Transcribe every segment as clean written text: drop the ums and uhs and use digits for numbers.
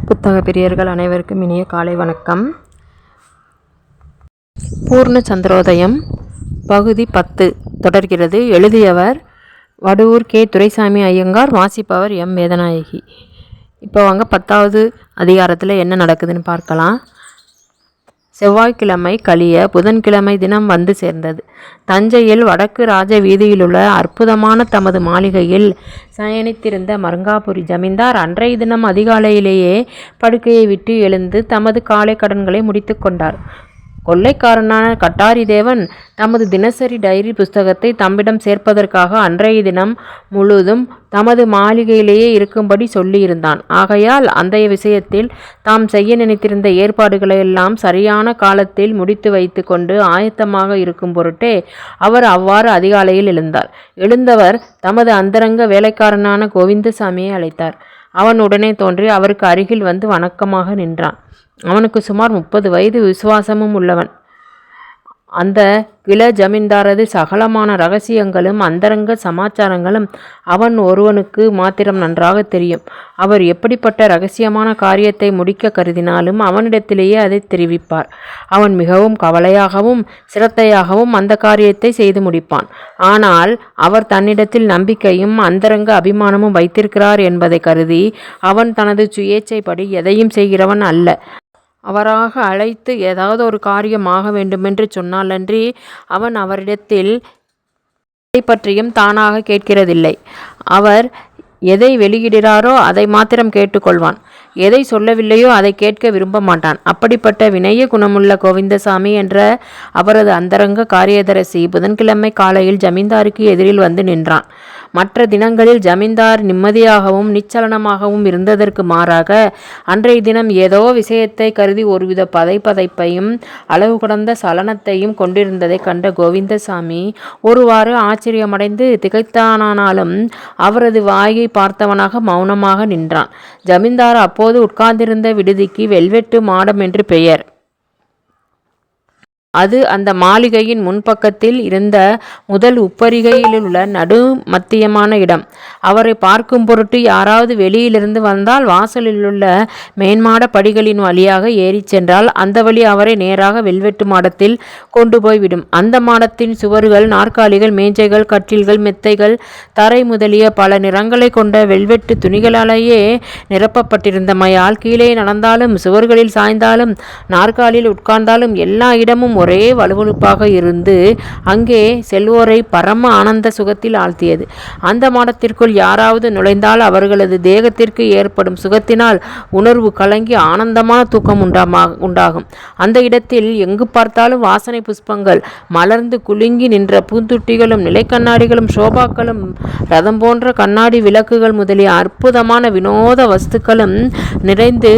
புத்தக பிரியர்கள் அனைவருக்கும் இனிய காலை வணக்கம். பூர்ண சந்திரோதயம் பகுதி 10 தொடர்கிறது. எழுதியவர் வடுவூர் கே. துரைசாமி ஐயங்கார். வாசிப்பவர் எம். வேதநாயகி. இப்போ வாங்க 10வது அதிகாரத்தில் என்ன நடக்குதுன்னு பார்க்கலாம். செவ்வாய்க்கிழமை கழிய புதன்கிழமை தினம் வந்து சேர்ந்தது. தஞ்சையில் வடக்கு ராஜ வீதியிலுள்ள அற்புதமான தமது மாளிகையில் சயனித்திருந்த மருங்காபுரி ஜமீன்தார் அன்றைய தினம் அதிகாலையிலேயே படுக்கையை விட்டு எழுந்து தமது காலை கடன்களை முடித்து கொண்டார். கொள்ளைக்காரனான கட்டாரி தேவன் தமது தினசரி டைரி புஸ்தகத்தை தம்மிடம் சேர்ப்பதற்காக அன்றைய தினம் முழுதும் தமது மாளிகையிலேயே இருக்கும்படி சொல்லியிருந்தான். ஆகையால் அந்த விஷயத்தில் தாம் செய்ய நினைத்திருந்த ஏற்பாடுகளையெல்லாம் சரியான காலத்தில் முடித்து வைத்து கொண்டு ஆயத்தமாக இருக்கும் பொருட்டே அவர் அவ்வாறு அதிகாலையில் எழுந்தார். எழுந்தவர் தமது அந்தரங்க வேலைக்காரனான கோவிந்தசாமியை அழைத்தார். அவன் உடனே தோன்றி அவருக்கு அருகில் வந்து வணக்கமாக நின்றான். அவனுக்கு சுமார் 30 வயது. விசுவாசமும் உள்ளவன். அந்த கிழ ஜமீன்தாரது சகலமான இரகசியங்களும் அந்தரங்க சமாச்சாரங்களும் அவன் ஒருவனுக்கு மாத்திரம் நன்றாக தெரியும். அவர் எப்படிப்பட்ட இரகசியமான காரியத்தை முடிக்க கருதினாலும் அவனிடத்திலேயே அதை தெரிவிப்பார். அவன் மிகவும் கவலையாகவும் சிரத்தையாகவும் அந்த காரியத்தை செய்து முடிப்பான். ஆனால் அவர் தன்னிடத்தில் நம்பிக்கையும் அந்தரங்க அபிமானமும் வைத்திருக்கிறார் என்பதை கருதி அவன் தனது சுயேச்சைப்படி எதையும் செய்கிறவன் அல்ல. அவராக அழைத்து ஏதாவது ஒரு காரியம் ஆக வேண்டுமென்று சொன்னாலன்றி அவன் அவரிடத்தில் எதை பற்றியும் தானாக கேட்கிறதில்லை. அவர் எதை வெளியிடுகிறாரோ அதை மாத்திரம் கேட்டுக்கொள்வான். எதை சொல்லவில்லையோ அதை கேட்க விரும்ப மாட்டான். அப்படிப்பட்ட வினய குணமுள்ள கோவிந்தசாமி என்ற அவரது அந்தரங்க காரியதரிசி புதன்கிழமை காலையில் ஜமீன்தாருக்கு எதிரில் வந்து நின்றான். மற்ற தினங்களில் ஜமீன்தார் நிம்மதியாகவும் நிச்சலனமாகவும் இருந்ததற்கு மாறாக அன்றைய தினம் ஏதோ விஷயத்தை கருதி ஒருவித பதைப்பதைப்பையும் அளவு கடந்த சலனத்தையும் கொண்டிருந்ததை கண்ட கோவிந்தசாமி ஒருவாறு ஆச்சரியமடைந்து திகைத்தானாலும் அவரது வாயை பார்த்தவனாக மௌனமாக நின்றான். ஜமீன்தார் அப்போது உட்கார்ந்திருந்த விடுதிக்கு வெல்வெட்டு மாடம் என்று பெயர். அது அந்த மாளிகையின் முன்பக்கத்தில் இருந்த முதல் உப்பரிகையிலுள்ள நடு மத்தியமான இடம். அவரை பார்க்கும் பொருட்டு யாராவது வெளியிலிருந்து வந்தால் வாசலிலுள்ள மேன்மாட படிகளின் வழியாக ஏறி சென்றால் அந்த வழி அவரை நேராக வெல்வெட்டு மாடத்தில் கொண்டு போய்விடும். அந்த மாடத்தின் சுவர்கள், நாற்காலிகள், மேஜைகள், கட்டில்கள், மெத்தைகள், தரை முதலிய பல நிறங்களை கொண்ட வெல்வெட்டு துணிகளாலேயே நிரப்பப்பட்டிருந்தமையால் கீழே நடந்தாலும் சுவர்களில் சாய்ந்தாலும் நாற்காலியில் உட்கார்ந்தாலும் எல்லா இடமும் ஒரே வலுவழுப்பாக இருந்து அங்கே செல்வோரை பரம ஆனந்த சுகத்தில் ஆழ்த்தியது. அந்த மாடத்திற்குள் யாராவது நுழைந்தால் அவர்களது தேகத்திற்கு ஏற்படும் சுகத்தினால் உணர்வு கலங்கி ஆனந்தமான தூக்கம் உண்டாகும். அந்த இடத்தில் எங்கு பார்த்தாலும் வாசனை புஷ்பங்கள், மலர்ந்து குலுங்கி நின்ற பூந்துட்டிகளும், நிலைக்கண்ணாடிகளும், சோபாக்களும், ரதம் போன்ற கண்ணாடி விளக்குகள் முதலிய அற்புதமான வினோத வஸ்துக்களும் நிறைந்து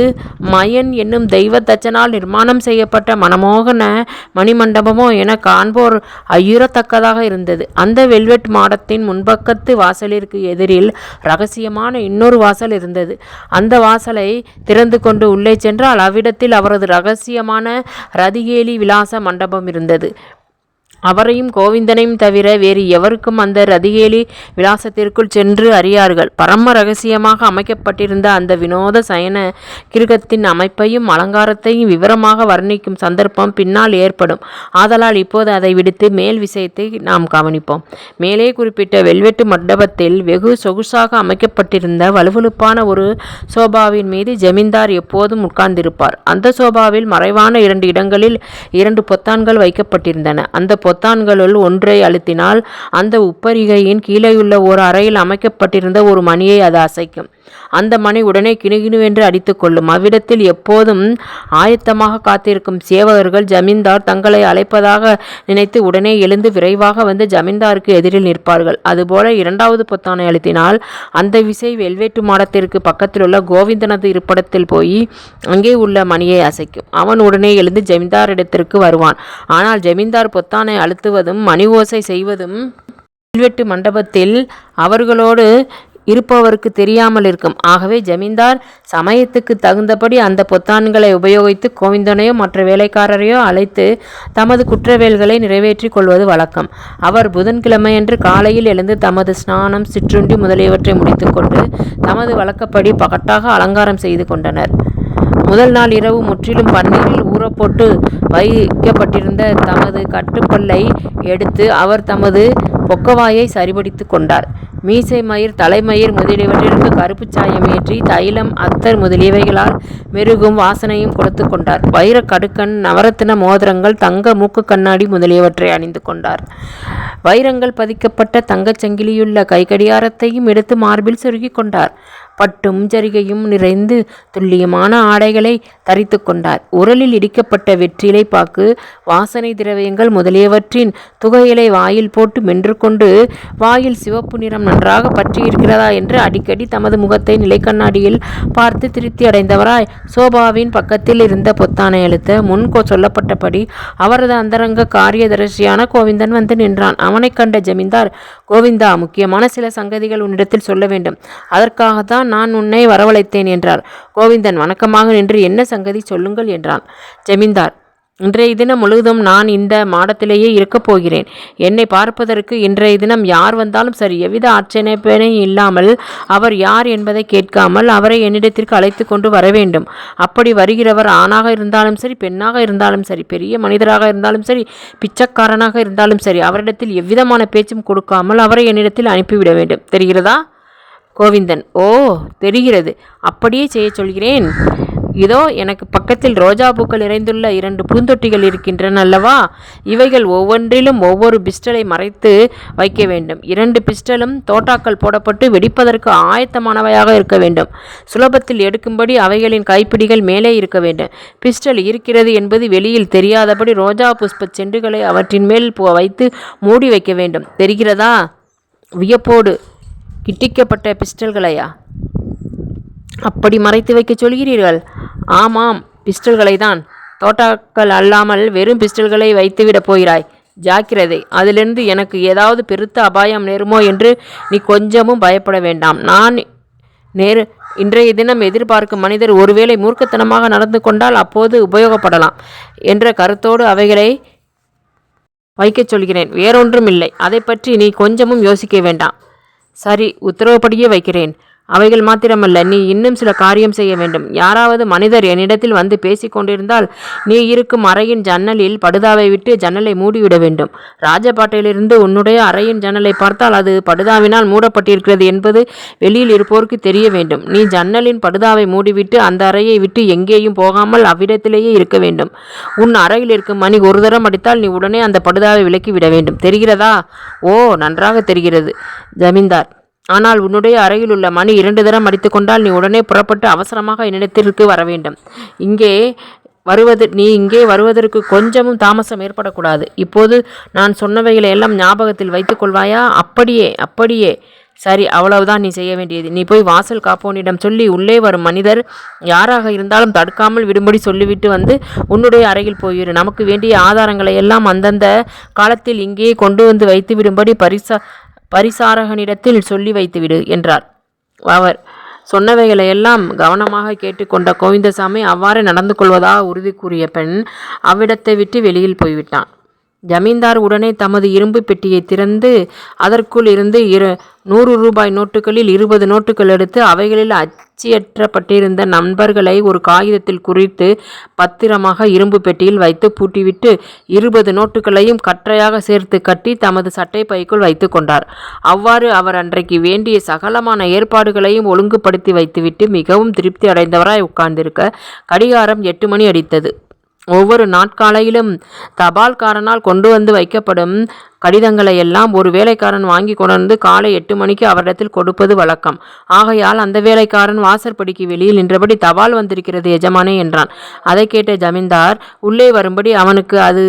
மயன் என்னும் தெய்வ தச்சனால் நிர்மாணம் செய்யப்பட்ட மனமோகன மணிமண்டபமோ என காண்போர் ஐயுறத்தக்கதாக இருந்தது. அந்த வெல்வெட் மாடத்தின் முன்பக்கத்து வாசலிற்கு எதிரில் இரகசியமான இன்னொரு வாசல் இருந்தது. அந்த வாசலை திறந்து கொண்டு உள்ளே சென்றால் அவ்விடத்தில் அவரது இரகசியமான ரதிகேலி விலாச மண்டபம் இருந்தது. அவரையும் கோவிந்தனையும் தவிர வேறு எவருக்கும் அந்த ரதிகேலி விலாசத்திற்குள் சென்று அறியார்கள். பரம ரகசியமாக அமைக்கப்பட்டிருந்த அந்த வினோத சயன கிருகத்தின் அமைப்பையும் அலங்காரத்தையும் விவரமாக வர்ணிக்கும் சந்தர்ப்பம் பின்னால் ஏற்படும். ஆதலால் இப்போது அதை விடுத்து மேல் விஷயத்தை நாம் கவனிப்போம். மேலே குறிப்பிட்ட வெல்வெட்டு மண்டபத்தில் வெகு சொகுசாக அமைக்கப்பட்டிருந்த வலுவழுப்பான ஒரு சோபாவின் மீது ஜமீன்தார் எப்போதும் உட்கார்ந்திருப்பார். அந்த சோபாவில் மறைவான 2 இடங்களில் 2 பொத்தான்கள் வைக்கப்பட்டிருந்தன. அந்த பொத்தான்களுள் ஒன்றை அழுத்தினால் அந்த உப்பரிகையின் கீழேயுள்ள ஒரு அறையில் அமைக்கப்பட்டிருந்த ஒரு மணியை அது அசைக்கும். அந்த மணி உடனே கிணுகிணுவென்று அடித்துக்கொள்ளும். அவ்விடத்தில் எப்போதும் ஆயத்தமாக காத்திருக்கும் சேவகர்கள் ஜமீன்தார் தங்களை அழைப்பதாக நினைத்து உடனே எழுந்து விரைவாக வந்து ஜமீன்தாருக்கு எதிரில் நிற்பார்கள். அதுபோல 2வது பொத்தானை அழுத்தினால் அந்த விசை வெல்வெட்டு மாடத்திற்கு பக்கத்திலுள்ள கோவிந்தனது இருப்பிடத்தில் போய் அங்கே உள்ள மணியை அசைக்கும். அவன் உடனே எழுந்து ஜமீன்தாரிடத்திற்கு வருவான். ஆனால் ஜமீன்தார் பொத்தானை அழுத்துவதும் மணி ஓசை செய்வதும் வெல்வெட்டு மண்டபத்தில் அவர்களோடு இருப்பவருக்கு தெரியாமல் இருக்கும். ஆகவே ஜமீன்தார் சமயத்துக்கு தகுந்தபடி அந்த பொத்தான்களை உபயோகித்து கோவிந்தனையோ மற்ற வேலைக்காரரையோ அழைத்து தமது குற்றவேல்களை நிறைவேற்றி கொள்வது வழக்கம். அவர் புதன்கிழமையன்று காலையில் எழுந்து தமது ஸ்நானம், சிற்றுண்டி முதலியவற்றை முடித்துக்கொண்டு தமது வழக்கப்படி பகட்டாக அலங்காரம் செய்து கொண்டனர். முதல் நாள் இரவு முற்றிலும் பன்னீரில் ஊறப்போட்டு வைக்கப்பட்டிருந்த தமது கட்டுப்பல்லை எடுத்து அவர் தமது பொக்கவாயை சரிபடித்து கொண்டார். மீசை மயிர், தலைமயிர் முதலியவற்றிற்கு கருப்பு சாயம் ஏற்றி தைலம், அத்தர் முதலியவைகளால் மெருகும் வாசனையும் கொடுத்து கொண்டார். வைர கடுக்கன், நவரத்தின மோதிரங்கள், தங்க மூக்கு கண்ணாடி முதலியவற்றை அணிந்து கொண்டார். வைரங்கள் பதிக்கப்பட்ட தங்கச் சங்கிலியுள்ள கைக்கடியாரத்தையும் எடுத்து மார்பில் சொருகி கொண்டார். பட்டும் ஜரிகையும் நிறைந்து துல்லியமான ஆடைகளை தரித்து கொண்டார். உரலில் இடிக்கப்பட்ட வெற்றிலை பாக்கு, வாசனை திரவியங்கள் முதலியவற்றின் துகைகளை வாயில் போட்டு மென்று கொண்டு வாயில் சிவப்பு நிறம் நன்றாக பற்றியிருக்கிறதா என்று அடிக்கடி தமது முகத்தை நிலைக்கண்ணாடியில் பார்த்து திருப்தி அடைந்தவராய் சோபாவின் பக்கத்தில் இருந்த பொத்தானை அழுத்த முன் சொல்லப்பட்டபடி அவரது அந்தரங்க காரியதரிசியான கோவிந்தன் வந்து நின்றான். அவனை கண்ட ஜமீன்தார், கோவிந்தா, முக்கியமான சில சங்கதிகள் உன்னிடத்தில் சொல்ல வேண்டும். அதற்காகத்தான் நான் உன்னை வரவழைத்தேன் என்றார். கோவிந்தன் வணக்கமாக நின்று, என்ன சங்கதி சொல்லுங்கள் என்றான். ஜமீன்தார், இன்றைய தினம் முழுவதும் நான் இந்த மாடத்திலேயே இருக்கப் போகிறேன். என்னை பார்ப்பதற்கு இன்றைய தினம் யார் வந்தாலும் சரி, எவ்வித ஆட்சேபனையும் இல்லாமல், அவர் யார் என்பதை கேட்காமல் அவரை என்னிடத்திற்கு அழைத்து கொண்டு வர வேண்டும். அப்படி வருகிறவர் ஆணாக இருந்தாலும் சரி, பெண்ணாக இருந்தாலும் சரி, பெரிய மனிதராக இருந்தாலும் சரி, பிச்சைக்காரனாக இருந்தாலும் சரி, அவரிடத்தில் எவ்விதமான பேச்சும் கொடுக்காமல் அவரை என்னிடத்தில் அனுப்பிவிட வேண்டும். தெரிகிறதா? கோவிந்தன், ஓ, தெரிகிறது. அப்படியே செய்ய சொல்கிறேன். இதோ எனக்கு பக்கத்தில் ரோஜா பூக்கள் நிறைந்துள்ள 2 பூந்தொட்டிகள் இருக்கின்றன அல்லவா? இவைகள் ஒவ்வொன்றிலும் ஒவ்வொரு பிஸ்டலை மறைத்து வைக்க வேண்டும். 2 பிஸ்டலும் தோட்டாக்கள் போடப்பட்டு வெடிப்பதற்கு ஆயத்தமானவையாக இருக்க வேண்டும். சுலபத்தில் எடுக்கும்படி அவைகளின் கைப்பிடிகள் மேலே இருக்க வேண்டும். பிஸ்டல் இருக்கிறது என்பது வெளியில் தெரியாதபடி ரோஜா புஷ்ப செண்டுகளை அவற்றின் மேல் வைத்து மூடி வைக்க வேண்டும். தெரிகிறதா? வியப்போடு, கிட்டிக்கப்பட்ட பிஸ்டல்களையா அப்படி மறைத்து வைக்க சொல்கிறீர்கள்? ஆமாம், பிஸ்டல்களை தான். தோட்டாக்கள் அல்லாமல் வெறும் பிஸ்டல்களை வைத்துவிடப் போகிறாய். ஜாக்கிரதை, அதிலிருந்து எனக்கு ஏதாவது பெருத்த அபாயம் நேருமோ என்று நீ கொஞ்சமும் பயப்பட வேண்டாம். நான் இன்றைய தினம் எதிர்பார்க்கும் மனிதர் ஒருவேளை மூர்க்கத்தனமாக நடந்து கொண்டால் அப்போது உபயோகப்படலாம் என்ற கருத்தோடு அவைகளை வைக்கச் சொல்கிறேன். வேறொன்றும் இல்லை. அதை பற்றி நீ கொஞ்சமும் யோசிக்க வேண்டாம். சரி, உத்தரவுப்படியே வைக்கிறேன். அவைகள் மாத்திரமல்ல, நீ இன்னும் சில காரியம் செய்ய வேண்டும். யாராவது மனிதர் என்னிடத்தில் வந்து பேசிக் கொண்டிருந்தால் நீ இருக்கும் அறையின் ஜன்னலில் படுதாவை விட்டு ஜன்னலை மூடிவிட வேண்டும். ராஜபாட்டையிலிருந்து உன்னுடைய அறையின் ஜன்னலை பார்த்தால் அது படுதாவினால் மூடப்பட்டிருக்கிறது என்பது வெளியில் இருப்போருக்கு தெரிய வேண்டும். நீ ஜன்னலின் படுதாவை மூடிவிட்டு அந்த அறையை விட்டு எங்கேயும் போகாமல் அவ்விடத்திலேயே இருக்க வேண்டும். உன் அறையில் இருக்கும் மணி ஒரு தரம் அடித்தால் நீ உடனே அந்த படுதாவை விலக்கி விட வேண்டும். தெரிகிறதா? ஓ, நன்றாக தெரிகிறது ஜமீன்தார். ஆனால் உன்னுடைய அறையில் உள்ள மணி 2 தரம் அடித்து கொண்டால் நீ உடனே புறப்பட்டு அவசரமாக என்னிடத்திற்கு வர வேண்டும். நீ இங்கே வருவதற்கு கொஞ்சமும் தாமசம் ஏற்படக்கூடாது. இப்போது நான் சொன்னவைகளை எல்லாம் ஞாபகத்தில் வைத்துக் கொள்வாயா? அப்படியே. சரி, அவ்வளவுதான் நீ செய்ய வேண்டியது. நீ போய் வாசல் காப்போனிடம் சொல்லி உள்ளே வரும் மனிதர் யாராக இருந்தாலும் தடுக்காமல் விடும்படி சொல்லிவிட்டு வந்து உன்னுடைய அறையில் போயிரு. நமக்கு வேண்டிய ஆதாரங்களை எல்லாம் அந்தந்த காலத்தில் இங்கே கொண்டு வந்து வைத்து விடும்படி பரிசாரகனிடத்தில் சொல்லி வைத்துவிடு என்றார். அவர் சொன்னவைகளையெல்லாம் கவனமாக கேட்டுக்கொண்ட கோவிந்தசாமி அவ்வாறு நடந்து கொள்வதாக உறுதி கூறிய பெண் அவ்விடத்தை விட்டு வெளியில் போய்விட்டான். ஜமீன்தார் உடனே தமது இரும்பு பெட்டியை திறந்து அதற்குள் இருந்து 100 ரூபாய் நோட்டுகளில் 20 நோட்டுகள் எடுத்து அவைகளில் அச்சியற்றப்பட்டிருந்த நண்பர்களை ஒரு காகிதத்தில் குறித்து பத்திரமாக இரும்பு பெட்டியில் வைத்து பூட்டிவிட்டு 20 நோட்டுகளையும் கற்றையாக சேர்த்து கட்டி தமது சட்டை பைக்குள் வைத்து கொண்டார். அவ்வாறு அவர் அன்றைக்கு வேண்டிய சகலமான ஏற்பாடுகளையும் ஒழுங்குபடுத்தி வைத்துவிட்டு மிகவும் திருப்தி அடைந்தவராய் உட்கார்ந்திருக்க கடிகாரம் 8 மணி அடித்தது. ஒவ்வொரு நாட்காலையிலும் தபால்காரனால் கொண்டு வந்து வைக்கப்படும் கடிதங்களை எல்லாம் ஒரு வேலைக்காரன் வாங்கி கொண்டு காலை 8 மணிக்கு அவரிடத்தில் கொடுப்பது வழக்கம். ஆகையால் அந்த வேலைக்காரன் வாசற்படிக்கு வெளியில் நின்றபடி தபால் வந்திருக்கிறது எஜமானே என்றான். அதை கேட்ட ஜமீன்தார் உள்ளே வரும்படி அவனுக்கு அது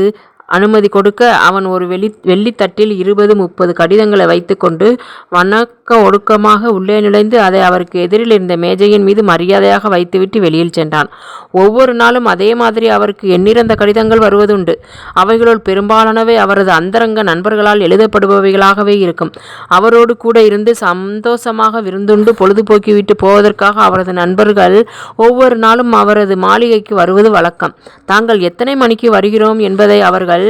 அனுமதி கொடுக்க அவன் ஒரு வெள்ளித்தட்டில் 20-30 கடிதங்களை வைத்து கொண்டு வணக்க ஒடுக்கமாக உள்ளே நுழைந்து அதை அவருக்கு எதிரில் இருந்த மேஜையின் மீது மரியாதையாக வைத்துவிட்டு வெளியில் சென்றான். ஒவ்வொரு நாளும் அதே மாதிரி அவருக்கு எண்ணிறந்த கடிதங்கள் வருவதுண்டு. அவைகளுள் பெரும்பாலானவை அவரது அந்தரங்க நண்பர்களால் எழுதப்படுபவைகளாகவே இருக்கும். அவரோடு கூட இருந்து சந்தோஷமாக விருந்துண்டு பொழுதுபோக்கிவிட்டு போவதற்காக அவரது நண்பர்கள் ஒவ்வொரு நாளும் அவரது மாளிகைக்கு வருவது வழக்கம். தாங்கள் எத்தனை மணிக்கு வருகிறோம் என்பதை அவர்கள்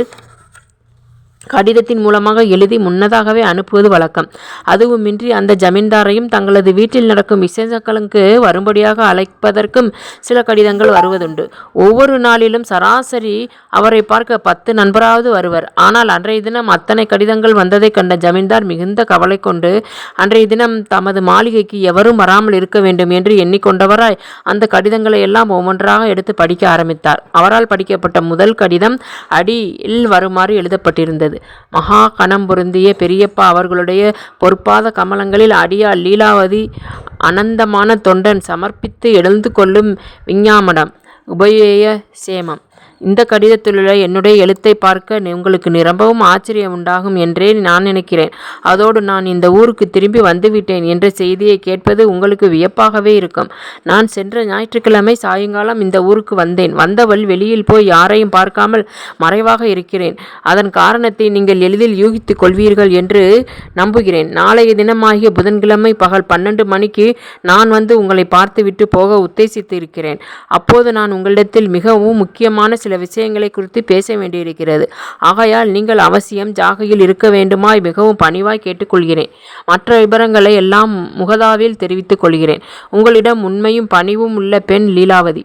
கடிதத்தின் மூலமாக எழுதி முன்னதாகவே அனுப்புவது வழக்கம். அதுவுமின்றி அந்த ஜமீன்தாரையும் தங்களது வீட்டில் நடக்கும் விசேஷங்களுக்கு வரும்படியாக அழைப்பதற்கும் சில கடிதங்கள் வருவதுண்டு. ஒவ்வொரு நாளிலும் சராசரி அவரை பார்க்க 10 நண்பராவது வருவர். ஆனால் அன்றைய தினம் அத்தனை கடிதங்கள் வந்ததை கண்ட ஜமீன்தார் மிகுந்த கவலை கொண்டு அன்றைய தினம் தமது மாளிகைக்கு எவரும் வராமல் இருக்க வேண்டும் என்று எண்ணிக்கொண்டவராய் அந்த கடிதங்களை எல்லாம் ஒவ்வொன்றாக எடுத்து படிக்க ஆரம்பித்தார். அவரால் படிக்கப்பட்ட முதல் கடிதம் அடியில் வருமாறு எழுதப்பட்டிருந்தது. மகா கணம் பொருந்திய பெரியப்பா அவர்களுடைய பொற்பாத கமலங்களில் அடியால் லீலாவதி அனந்தமான தொண்டன் சமர்ப்பித்து எழுந்து கொள்ளும் விஞ்ஞாமடம் உபய சேமம். இந்த கடிதத்திலுள்ள என்னுடைய எழுத்தை பார்க்க உங்களுக்கு நிரம்பவும் ஆச்சரியம் உண்டாகும் என்றே நான் நினைக்கிறேன். அதோடு நான் இந்த ஊருக்கு திரும்பி வந்துவிட்டேன் என்ற செய்தியை கேட்பது உங்களுக்கு வியப்பாகவே இருக்கும். நான் சென்ற ஞாயிற்றுக்கிழமை சாயங்காலம் இந்த ஊருக்கு வந்தேன். வந்தவள் வெளியில் போய் யாரையும் பார்க்காமல் மறைவாக இருக்கிறேன். அதன் காரணத்தை நீங்கள் எளிதில் யூகித்துக் கொள்வீர்கள் என்று நம்புகிறேன். நாளைய தினமாகிய புதன்கிழமை பகல் 12 மணிக்கு நான் வந்து உங்களை பார்த்துவிட்டு போக உத்தேசித்து இருக்கிறேன். அப்போது நான் உங்களிடத்தில் மிகவும் முக்கியமான சில விஷயங்களை குறித்து பேச வேண்டியிருக்கிறது. ஆகையால் நீங்கள் அவசியம் ஜாகையில் இருக்க வேண்டுமாய் மிகவும் பணிவாய் கேட்டுக்கொள்கிறேன். மற்ற விபரங்களை எல்லாம் முகதாவில் தெரிவித்துக் கொள்கிறேன். உங்களிடம் உண்மையும் பணிவும் உள்ள பெண் லீலாவதி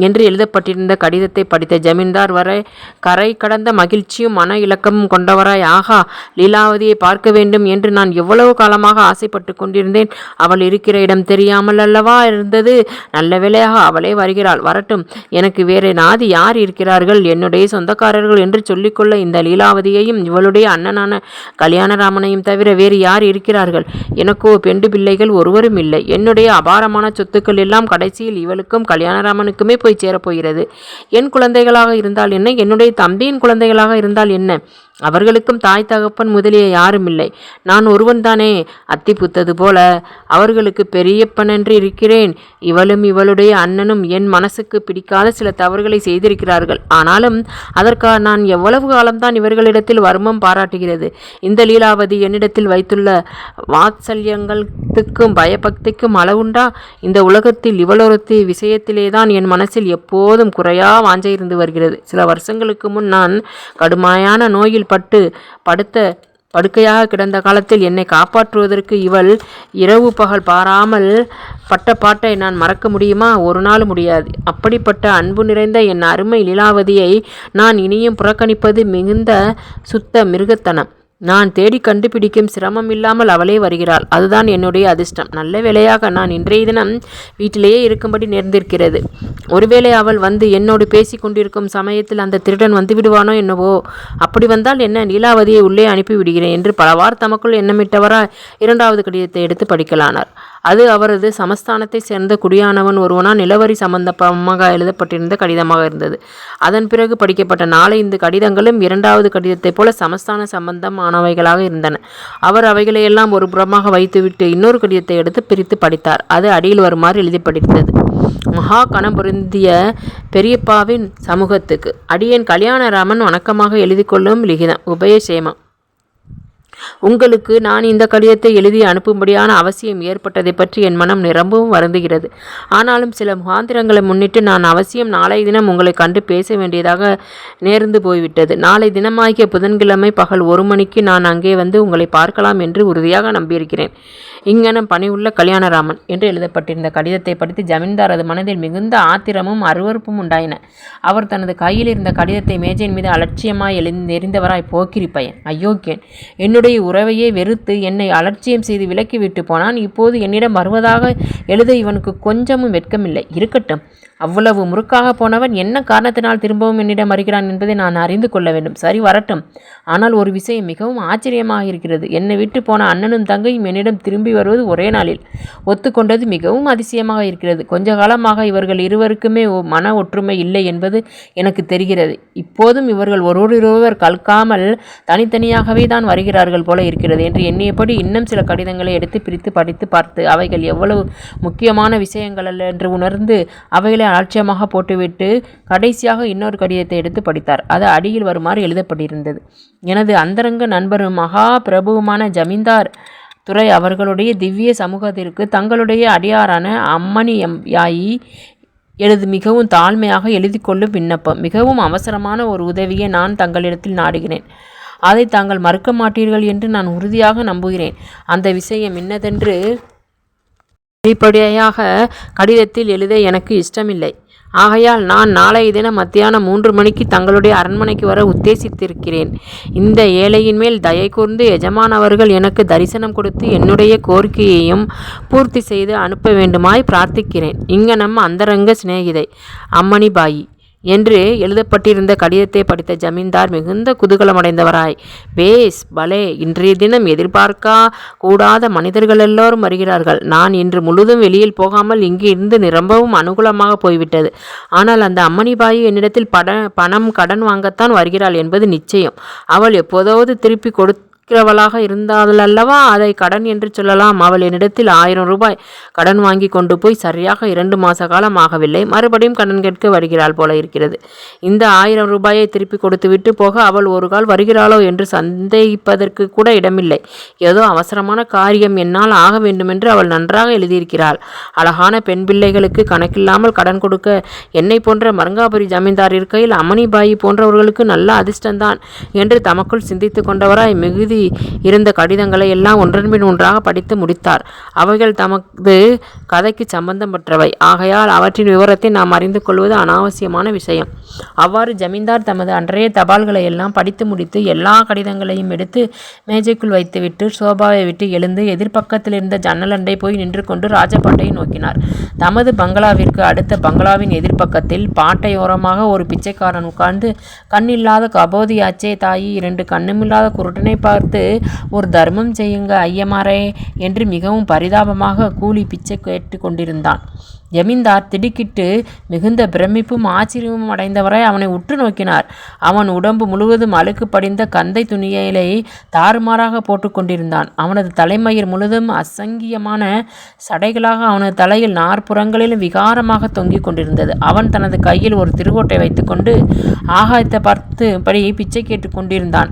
என்று எழுதப்பட்டிருந்த கடிதத்தை படித்த ஜமீன்தார் வரை கரை கடந்த மகிழ்ச்சியும் மன இலக்கமும் கொண்டவராய், ஆகா, லீலாவதியை பார்க்க வேண்டும் என்று நான் எவ்வளவு காலமாக ஆசைப்பட்டு கொண்டிருந்தேன். அவள் இருக்கிற இடம் தெரியாமல் அல்லவா இருந்தது. நல்ல வேளையாக அவளே வருகிறாள். வரட்டும், எனக்கு வேறு நாதி யார் இருக்கிறார்கள்? என்னுடைய சொந்தக்காரர்கள் என்று சொல்லிக்கொள்ள இந்த லீலாவதியையும் இவளுடைய அண்ணனான கல்யாணராமனையும் தவிர வேறு யார் இருக்கிறார்கள்? எனக்கோ பெண்டு பிள்ளைகள் ஒருவரும் இல்லை. என்னுடைய அபாரமான சொத்துக்கள் எல்லாம் கடைசியில் இவளுக்கும் கல்யாணராமனுக்குமே போய் சேரப்போகிறது. என் குழந்தைகளாக இருந்தால் என்ன, என்னுடைய தம்பியின் குழந்தைகளாக இருந்தால் என்ன? அவர்களுக்கும் தாய் தகப்பன் முதலிய யாரும் இல்லை. நான் ஒருவன் தானே. அத்தி புத்தது போல அவர்களுக்கு பெரியப்பனென்று இருக்கிறேன். இவளும் இவளுடைய அண்ணனும் என் மனசுக்கு பிடிக்காத சில தவறுகளை செய்திருக்கிறார்கள். ஆனாலும் அதற்காக நான் எவ்வளவு காலம்தான் இவர்களிடத்தில் வர்மம் பாராட்டுகிறது? இந்த லீலாவதி என்னிடத்தில் வைத்துள்ள வாத்சல்யங்களுக்கும் பயபக்திக்கும் அளவுண்டா? இந்த உலகத்தில் இவளொருத்தி விஷயத்திலேதான் என் மனசில் எப்போதும் குறையா வாஞ்சை இருந்து வருகிறது. சில வருஷங்களுக்கு முன் நான் கடுமையான நோயில் படுக்கையாக கிடந்த காலத்தில் என்னை காப்பாற்றுவதற்கு இவள் இரவு பகல் பாராமல் பட்ட பாட்டை நான் மறக்க முடியுமா? ஒரு நாள் முடியாது. அப்படிப்பட்ட அன்பு நிறைந்த என் அருமை லீலாவதியை நான் இனியும் புறக்கணிப்பது மிகுந்த சுத்த மிருகத்தனம். நான் தேடி கண்டுபிடிக்கும் சிரமம் இல்லாமல் அவளே வருகிறாள். அதுதான் என்னுடைய அதிர்ஷ்டம். நல்ல வேளையாக நான் இன்றைய தினம் வீட்டிலேயே இருக்கும்படி நேர்ந்திருக்கிறது. ஒருவேளை அவள் வந்து என்னோடு பேசி கொண்டிருக்கும் சமயத்தில் அந்த திருடன் வந்து விடுவானோ என்னவோ. அப்படி வந்தால் என்ன, லீலாவதியை உள்ளே அனுப்பி விடுகிறேன் என்று பலவார் தமக்குள் எண்ணமிட்டவராய் 2வது கடிதத்தை எடுத்து படிக்கலானார். அது அவரது சமஸ்தானத்தை சேர்ந்த குடியானவன் ஒருவனால் நிலவரி சம்பந்தமாக எழுதப்பட்டிருந்த கடிதமாக இருந்தது. அதன் பிறகு படிக்கப்பட்ட 4 கடிதங்களும் 2வது கடிதத்தைப் போல சமஸ்தான சம்பந்தமானவைகளாக இருந்தன. அவர் அவைகளையெல்லாம் ஒரு புறமாக வைத்துவிட்டு இன்னொரு கடிதத்தை எடுத்து பிரித்து படித்தார். அது அடியில் வருமாறு எழுதிப்படித்தது. மகா கணம் பொருந்திய பெரியப்பாவின் சமூகத்துக்கு அடியேன் கல்யாணராமன் வணக்கமாக எழுதி கொள்ளும் லிகிதம் உபயசேமம். உங்களுக்கு நான் இந்த கடிதத்தை எழுதி அனுப்பும்படியான அவசியம் ஏற்பட்டதை பற்றி என் மனம் நிரம்பவும் வருந்துகிறது. ஆனாலும் சில முகாந்திரங்களை முன்னிட்டு நான் அவசியம் நாளைய தினம் உங்களை கண்டு பேச வேண்டியதாக நேர்ந்து போய்விட்டது. நாளை தினமாகிய புதன்கிழமை பகல் 1 மணிக்கு நான் அங்கே வந்து உங்களை பார்க்கலாம் என்று உறுதியாக நம்பியிருக்கிறேன். இங்கனம் பணிவுள்ள கல்யாணராமன் என்று எழுதப்பட்டிருந்த கடிதத்தை படித்து ஜமீன்தாரது மனதில் மிகுந்த ஆத்திரமும் அருவருப்பும் உண்டாயின. அவர் தனது கையில் இருந்த கடிதத்தை மேஜையின் மீது அலட்சியமாய் எரிந்தவராய், போக்கிரி பையன், அயோக்கியன், என்னுடைய உறவையே வெறுத்து என்னை அலட்சியம் செய்து விலக்கிவிட்டு போனான். இப்போது என்னிடம் வருவதாக எழுத இவனுக்கு கொஞ்சமும் வெட்கமில்லை. இருக்கட்டும், அவ்வளவு முறுக்காக போனவன் என்ன காரணத்தினால் திரும்பவும் என்னிடம் வருகிறான் என்பதை நான் அறிந்து கொள்ள வேண்டும். சரி, வரட்டும். ஆனால் ஒரு விஷயம் மிகவும் ஆச்சரியமாக இருக்கிறது. என்னை விட்டு போன அண்ணனும் தங்கையும் என்னிடம் திரும்பி வருவது ஒரே நாளில். ஒத்துக்கொண்டது மிகவும் அதிசயமாக இருக்கிறது. கொஞ்ச காலமாக இவர்கள் இருவருக்குமே மன ஒற்றுமை இல்லை என்பது எனக்கு தெரிகிறது. இப்போதும் இவர்கள் ஒருவரொருவர் கலக்காமல் தனித்தனியாகவே தான் வருகிறார்கள் போல இருக்கிறது என்று எண்ணியபடி இன்னும் சில கடிதங்களை எடுத்து பிரித்து படித்து பார்த்து அவைகள் எவ்வளவு முக்கியமான விஷயங்கள் அல்ல என்று உணர்ந்து அவைகளை அலட்சியமாக போட்டுவிட்டு கடைசியாக இன்னொரு கடிதத்தை எடுத்து படித்தார். அது அடியில் வருமாறு எழுதப்பட்டிருந்தது. எனது அந்தரங்க நண்பரும் மகா பிரபுவுமான ஜமீன்தார் துரை அவர்களுடைய திவ்ய சமூகத்திற்கு தங்களுடைய அடியாரான அம்மணி யாயி எனது மிகவும் தாழ்மையாக எழுதி கொள்ளும் விண்ணப்பம். மிகவும் அவசரமான ஒரு உதவியை நான் தங்களிடத்தில் நாடுகிறேன். அதை தாங்கள் மறுக்க மாட்டீர்கள் என்று நான் உறுதியாக நம்புகிறேன். அந்த விஷயம் இன்னதென்று வெளிப்படையாக கடிதத்தில் எழுத எனக்கு இஷ்டமில்லை. ஆகையால் நான் நாளைய தினம் மத்தியானம் 3 மணிக்கு தங்களுடைய அரண்மனைக்கு வர உத்தேசித்திருக்கிறேன். இந்த ஏழையின் மேல் தயை கூர்ந்து எஜமான் அவர்கள் எனக்கு தரிசனம் கொடுத்து என்னுடைய கோரிக்கையையும் பூர்த்தி செய்து அனுப்ப வேண்டுமாய் பிரார்த்திக்கிறேன். இங்கனம் அந்தரங்க சிநேகிதை அம்மணிபாயி என்று எழுதப்பட்டிருந்த கடிதத்தை படித்த ஜமீன்தார் மிகுந்த குதூகலமடைந்தவராய், பேஸ் பலே, இன்றைய தினம் எதிர்பார்க்கா கூடாத மனிதர்கள் எல்லோரும் வருகிறார்கள். நான் இன்று முழுதும் வெளியில் போகாமல் இங்கு இருந்து நிரம்பவும் அனுகூலமாக போய்விட்டது. ஆனால் அந்த அம்மணிபாயி என்னிடத்தில் பணம் கடன் வாங்கத்தான் வருகிறாள் என்பது நிச்சயம். அவள் எப்போதாவது திருப்பி கொடுக்கிறவளாக இருந்தாலல்லவா அதை கடன் என்று சொல்லலாம். அவள் என்னிடத்தில் 1000 ரூபாய் கடன் வாங்கி கொண்டு போய் சரியாக 2 மாச காலம் ஆகவில்லை. மறுபடியும் கடன் கேட்க வருகிறாள் போல இருக்கிறது. இந்த 1000 ரூபாயை திருப்பி கொடுத்துவிட்டு போக அவள் ஒரு கால் வருகிறாளோ என்று சந்தேகிப்பதற்கு கூட இடமில்லை. ஏதோ அவசரமான காரியம் என்னால் ஆக வேண்டுமென்று அவள் நன்றாக எழுதியிருக்கிறாள். அழகான பெண் பிள்ளைகளுக்கு கணக்கில்லாமல் கடன் கொடுக்க என்னை போன்ற மருங்காபுரி ஜமீன்தார் இருக்கையில் அம்மணிபாயி போன்றவர்களுக்கு நல்ல அதிர்ஷ்டந்தான் என்று தமக்குள் சிந்தித்து கொண்டவராய் மிகுதி இருந்த கடிதங்களை எல்லாம் ஒன்றன்பின் ஒன்றாக படித்து முடித்தார். அவைகள் தமது கதைக்கு சம்பந்தப்பட்டவை. ஆகையால் அவற்றின் விவரத்தை நாம் அறிந்து கொள்வது அனாவசியமான விஷயம். அவ்வாறு ஜமீன்தார் தமது அன்றைய தபால்களை எல்லாம் படித்து முடித்து எல்லா கடிதங்களையும் எடுத்து மேஜைக்குள் வைத்துவிட்டு சோபாவை விட்டு எழுந்து எதிர்பக்கத்தில் இருந்த ஜன்னலண்டை போய் நின்று கொண்டு ராஜபாட்டையை நோக்கினார். தமது பங்களாவிற்கு அடுத்த பங்களாவின் எதிர்பக்கத்தில் பாட்டையோரமாக ஒரு பிச்சைக்காரன் உட்கார்ந்து, கண்ணில்லாத கபோதியாச்சே தாயி, 2 கண்ணுமில்லாத குருட்டனை பார்த்து, ஒரு தர்மம் செய்யுங்க ஐயமாரே என்று மிகவும் பரிதாபமாக கூலி பிச்சை கேட்டு கொண்டிருந்தான். ஜமீன்தார் திடுக்கிட்டு மிகுந்த பிரமிப்பும் ஆச்சரியமும் அடைந்தவராய் அவனை உற்று நோக்கினார். அவன் உடம்பு முழுவதும் அழுக்கு படிந்த கந்தை துணியலை தாறுமாறாக போட்டு கொண்டிருந்தான். அவனது தலைமயிர் முழுவதும் அசங்கியமான சடைகளாக அவனது தலையில் 4 புறங்களிலும் விகாரமாக தொங்கிக் கொண்டிருந்தது. அவன் தனது கையில் ஒரு திருவோட்டை வைத்துக்கொண்டு ஆகாயத்தை பார்த்தபடி பிச்சை கேட்டு கொண்டிருந்தான்.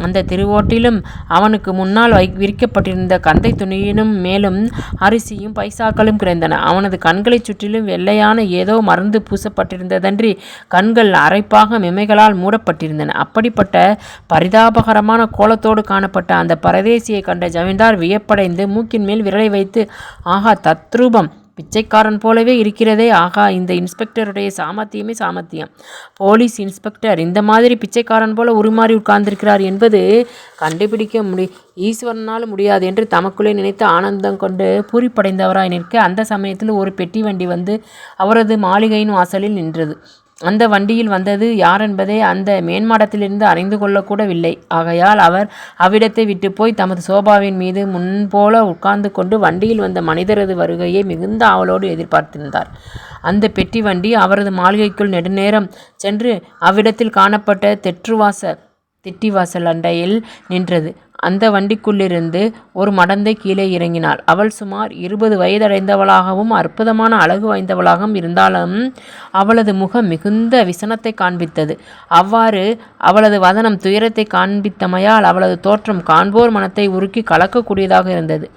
அந்த திருவோட்டிலும் அவனுக்கு முன்னால் விரிக்கப்பட்டிருந்த கந்தை துணியினும் மேலும் அரிசியும் பைசாக்களும் கிடந்தன. அவனது கண்களை சுற்றிலும் வெள்ளையான ஏதோ மருந்து பூசப்பட்டிருந்ததன்றி கண்கள் அரைப்பாக மெமைகளால் மூடப்பட்டிருந்தன. அப்படிப்பட்ட பரிதாபகரமான கோலத்தோடு காணப்பட்ட அந்த பரதேசியை கண்ட ஜமீன்தார் வியப்படைந்து மூக்கின் மேல் விரலை வைத்து, ஆகா, தத்ரூபம், பிச்சைக்காரன் போலவே இருக்கிறதே, ஆகா, இந்த இன்ஸ்பெக்டருடைய சாமர்த்தியமே சாமர்த்தியம். போலீஸ் இன்ஸ்பெக்டர் இந்த மாதிரி பிச்சைக்காரன் போல உருமாறி உட்கார்ந்திருக்கிறார் என்பது கண்டுபிடிக்க ஈஸ்வரனால் முடியாது என்று தமக்குள்ளே நினைத்து ஆனந்தம் கொண்டு பூரிப்படைந்தவராய் நிற்க, அந்த சமயத்தில் ஒரு பெட்டி வண்டி வந்து அவரது மாளிகையின் வாசலில் நின்றது. அந்த வண்டியில் வந்தது யாரென்பதை அந்த மேன்மாடத்திலிருந்து அறிந்து கொள்ளக்கூடவில்லை. ஆகையால் அவர் அவ்விடத்தை விட்டு போய் தமது சோபாவின் மீது முன்போல உட்கார்ந்து கொண்டு வண்டியில் வந்த மனிதரது வருகையை மிகுந்த ஆவலோடு எதிர்பார்த்திருந்தார். அந்த பெட்டி வண்டி அவரது மாளிகைக்குள் நெடுநேரம் சென்று அவ்விடத்தில் காணப்பட்ட திட்டிவாசல் அண்டையில் நின்றது. அந்த வண்டிக்குள்ளிருந்து ஒரு மடந்தை கீழே இறங்கினாள். அவள் சுமார் 20 வயதடைந்தவளாகவும் அற்புதமான அழகு வாய்ந்தவளாகவும் இருந்தாலும் அவளது முகம் மிகுந்த விசனத்தை காண்பித்தது. அவ்வாறு அவளது வதனம் துயரத்தை காண்பித்தமையால் அவளது தோற்றம் காண்போர் மனத்தை உருக்கி கலக்கக்கூடியதாக இருந்தது.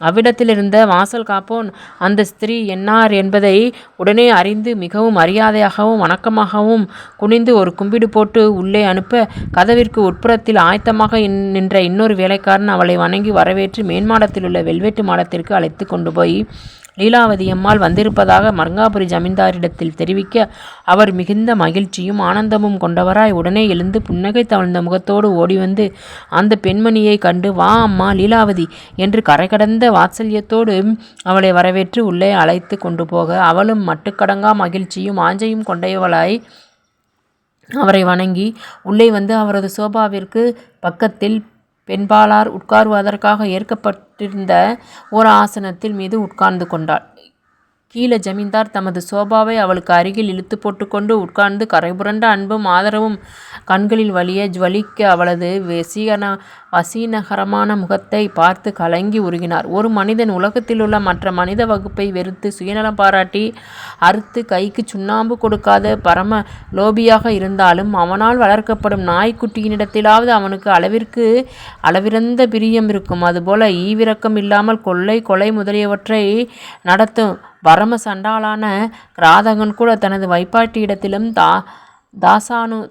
அவ்விடத்திலிருந்த வாசல் காப்போன் அந்த ஸ்திரீ என்னார் என்பதை உடனே அறிந்து மிகவும் மரியாதையாகவும் வணக்கமாகவும் குனிந்து ஒரு கும்பிடு போட்டு உள்ளே அனுப்ப, கதவிற்கு உட்புறத்தில் ஆயத்தமாக நின்ற இன்னொரு வேலைக்காரன் அவளை வணங்கி வரவேற்று மேன்மாடத்திலுள்ள வெல்வெட்டு மாடத்திற்கு அழைத்து கொண்டு போய் லீலாவதி அம்மாள் வந்திருப்பதாக மருங்காபுரி ஜமீன்தாரிடத்தில் தெரிவிக்க, அவர் மிகுந்த மகிழ்ச்சியும் ஆனந்தமும் கொண்டவராய் உடனே எழுந்து புன்னகை தவழ்ந்த முகத்தோடு ஓடிவந்து அந்த பெண்மணியை கண்டு, வா அம்மா லீலாவதி என்று கரை கடந்த வாத்சல்யத்தோடு அவளை வரவேற்று உள்ளே அழைத்து கொண்டு போக, அவளும் மட்டுக்கடங்கா மகிழ்ச்சியும் ஆஞ்சையும் கொண்டவளாய் அவரை வணங்கி உள்ளே வந்து அவரது சோபாவிற்கு பக்கத்தில் பெண்பாளார் உட்காருவதற்காக ஏற்கப்பட்டிருந்த ஒரு ஆசனத்தில் மீது உட்கார்ந்து கொண்டாள். கீழே ஜமீன்தார் தமது சோபாவை அவளுக்கு அருகில் இழுத்து போட்டுக்கொண்டு உட்கார்ந்து கரைபுரண்ட அன்பும் ஆதரவும் கண்களில் வலிய ஜுவலிக்க அவளது வசீகரமான முகத்தை பார்த்து கலங்கி உருகினார். ஒரு மனிதன் உலகத்திலுள்ள மற்ற மனித வகுப்பை வெறுத்து சுயநலம் பாராட்டி அறுத்து கைக்கு சுண்ணாம்பு கொடுக்காத பரம லோபியாக இருந்தாலும் அவனால் வளர்க்கப்படும் நாய்க்குட்டியினிடத்திலாவது அவனுக்கு அளவிறந்த பிரியம் இருக்கும். அதுபோல ஈவிரக்கம் இல்லாமல் கொலை முதலியவற்றை நடத்தும் பரம சண்டாளான கிராதகன் கூட தனது வைப்பாட்டியிடத்திலும்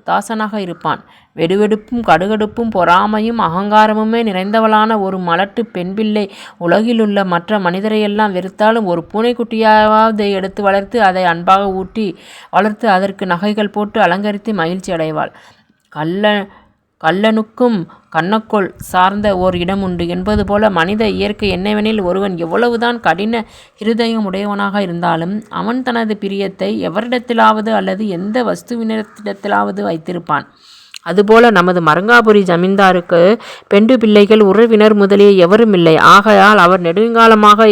தாசனாக இருப்பான். வெடுவெடுப்பும் கடுகடுப்பும் பொறாமையும் அகங்காரமுமே நிறைந்தவளான ஒரு மலட்டு பெண் பிள்ளை உலகிலுள்ள மற்ற மனிதரையெல்லாம் வெறுத்தாலும் ஒரு பூனைக்குட்டியாவது எடுத்து வளர்த்து அதை அன்பாக ஊட்டி வளர்த்து அதற்கு நகைகள் போட்டு அலங்கரித்து மகிழ்ச்சி அடைவாள். கள்ளனுக்கும் கண்ணக்கோள் சார்ந்த ஓர் இடம் உண்டு என்பது போல மனித இயற்கை என்னவெனில், ஒருவன் எவ்வளவுதான் கடின இருதயம் உடையவனாக இருந்தாலும் அவன் தனது பிரியத்தை எவரிடத்திலாவது அல்லது எந்த வஸ்துவினிடத்திலாவது வைத்திருப்பான். அதுபோல நமது மரங்காபுரி ஜமீன்தாருக்கு பெண்டு பிள்ளைகள் உறவினர் முதலிய எவரும் இல்லை. ஆகையால் அவர் நெடுங்காலமாக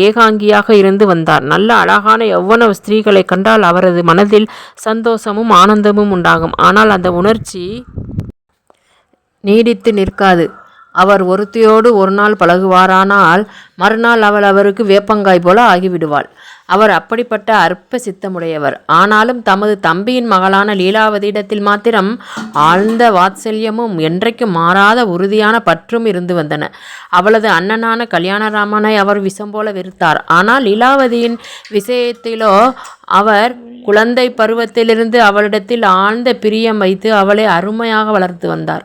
ஏகாங்கியாக இருந்து வந்தார். நல்ல அழகான யௌவன ஸ்திரீகளை கண்டால் அவரது மனதில் சந்தோஷமும் ஆனந்தமும் உண்டாகும். ஆனால் அந்த உணர்ச்சி நீடித்து நிற்காது. அவர் ஒருத்தியோடு ஒரு நாள் பழகுவாரானால் மறுநாள் அவள் அவருக்கு வேப்பங்காய் போல ஆகிவிடுவாள். அவர் அப்படிப்பட்ட அற்ப சித்தமுடையவர். ஆனாலும் தமது தம்பியின் மகளான லீலாவதியிடத்தில் மாத்திரம் ஆழ்ந்த வாத்சல்யமும் என்றைக்கும் மாறாத உறுதியான பற்றும் இருந்து வந்தன. அவளது அண்ணனான கல்யாணராமனை அவர் விஷம் போல வெறுத்தார். ஆனால் லீலாவதியின் விஷயத்திலோ அவர் குழந்தை பருவத்திலிருந்து அவளிடத்தில் ஆழ்ந்த பிரியம் வைத்து அவளை அருமையாக வளர்த்து வந்தார்.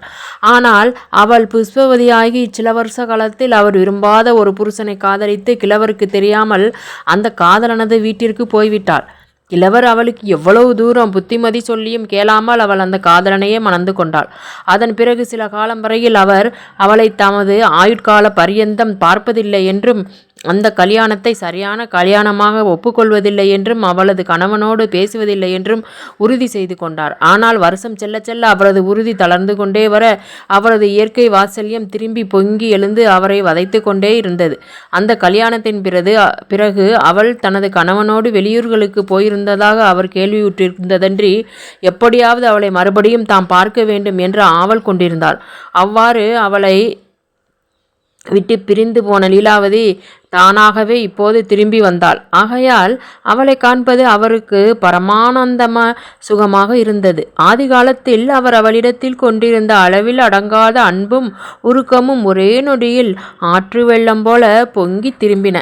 ஆனால் அவள் புஷ்பவதியாகி சில வருஷ காலத்தில் அவர் விரும்பாத ஒரு புருஷனை காதலித்து கிழவருக்கு தெரியாமல் அந்த காதலனது வீட்டிற்கு போய்விட்டாள். கிழவர் அவளுக்கு எவ்வளவு தூரம் புத்திமதி சொல்லியும் கேளாமல் அவள் அந்த காதலனையே மணந்து கொண்டாள். அதன் பிறகு சில காலம் வரையில் அவர் அவளை தமது ஆயுட்கால பரியந்தம் பார்ப்பதில்லை என்றும் அந்த கல்யாணத்தை சரியான கல்யாணமாக ஒப்புக்கொள்வதில்லை என்றும் அவளது கணவனோடு பேசுவதில்லை என்றும் உறுதி செய்து கொண்டார். ஆனால் வருஷம் செல்ல செல்ல அவரது உறுதி தளர்ந்து கொண்டே வர அவரது இயற்கை வாத்சல்யம் திரும்பி பொங்கி எழுந்து அவரை வதைத்து கொண்டே இருந்தது. அந்த கல்யாணத்தின் பிறகு அவள் தனது கணவனோடு வெளியூர்களுக்கு போயிருந்ததாக அவர் கேள்வியுற்றிருந்ததன்றி எப்படியாவது அவளை மறுபடியும் தாம் பார்க்க வேண்டும் என்று ஆவல் கொண்டிருந்தார். அவ்வாறு அவளை விட்டு பிரிந்து போன லீலாவதி தானாகவே இப்போது திரும்பி வந்தாள். ஆகையால் அவளை காண்பது அவருக்கு பரமானந்தம சுகமாக இருந்தது. ஆதி காலத்தில் அவர் அவளிடத்தில் கொண்டிருந்த அளவில் அடங்காத அன்பும் உருக்கமும் ஒரே நொடியில் ஆற்று வெள்ளம் போல பொங்கி திரும்பின.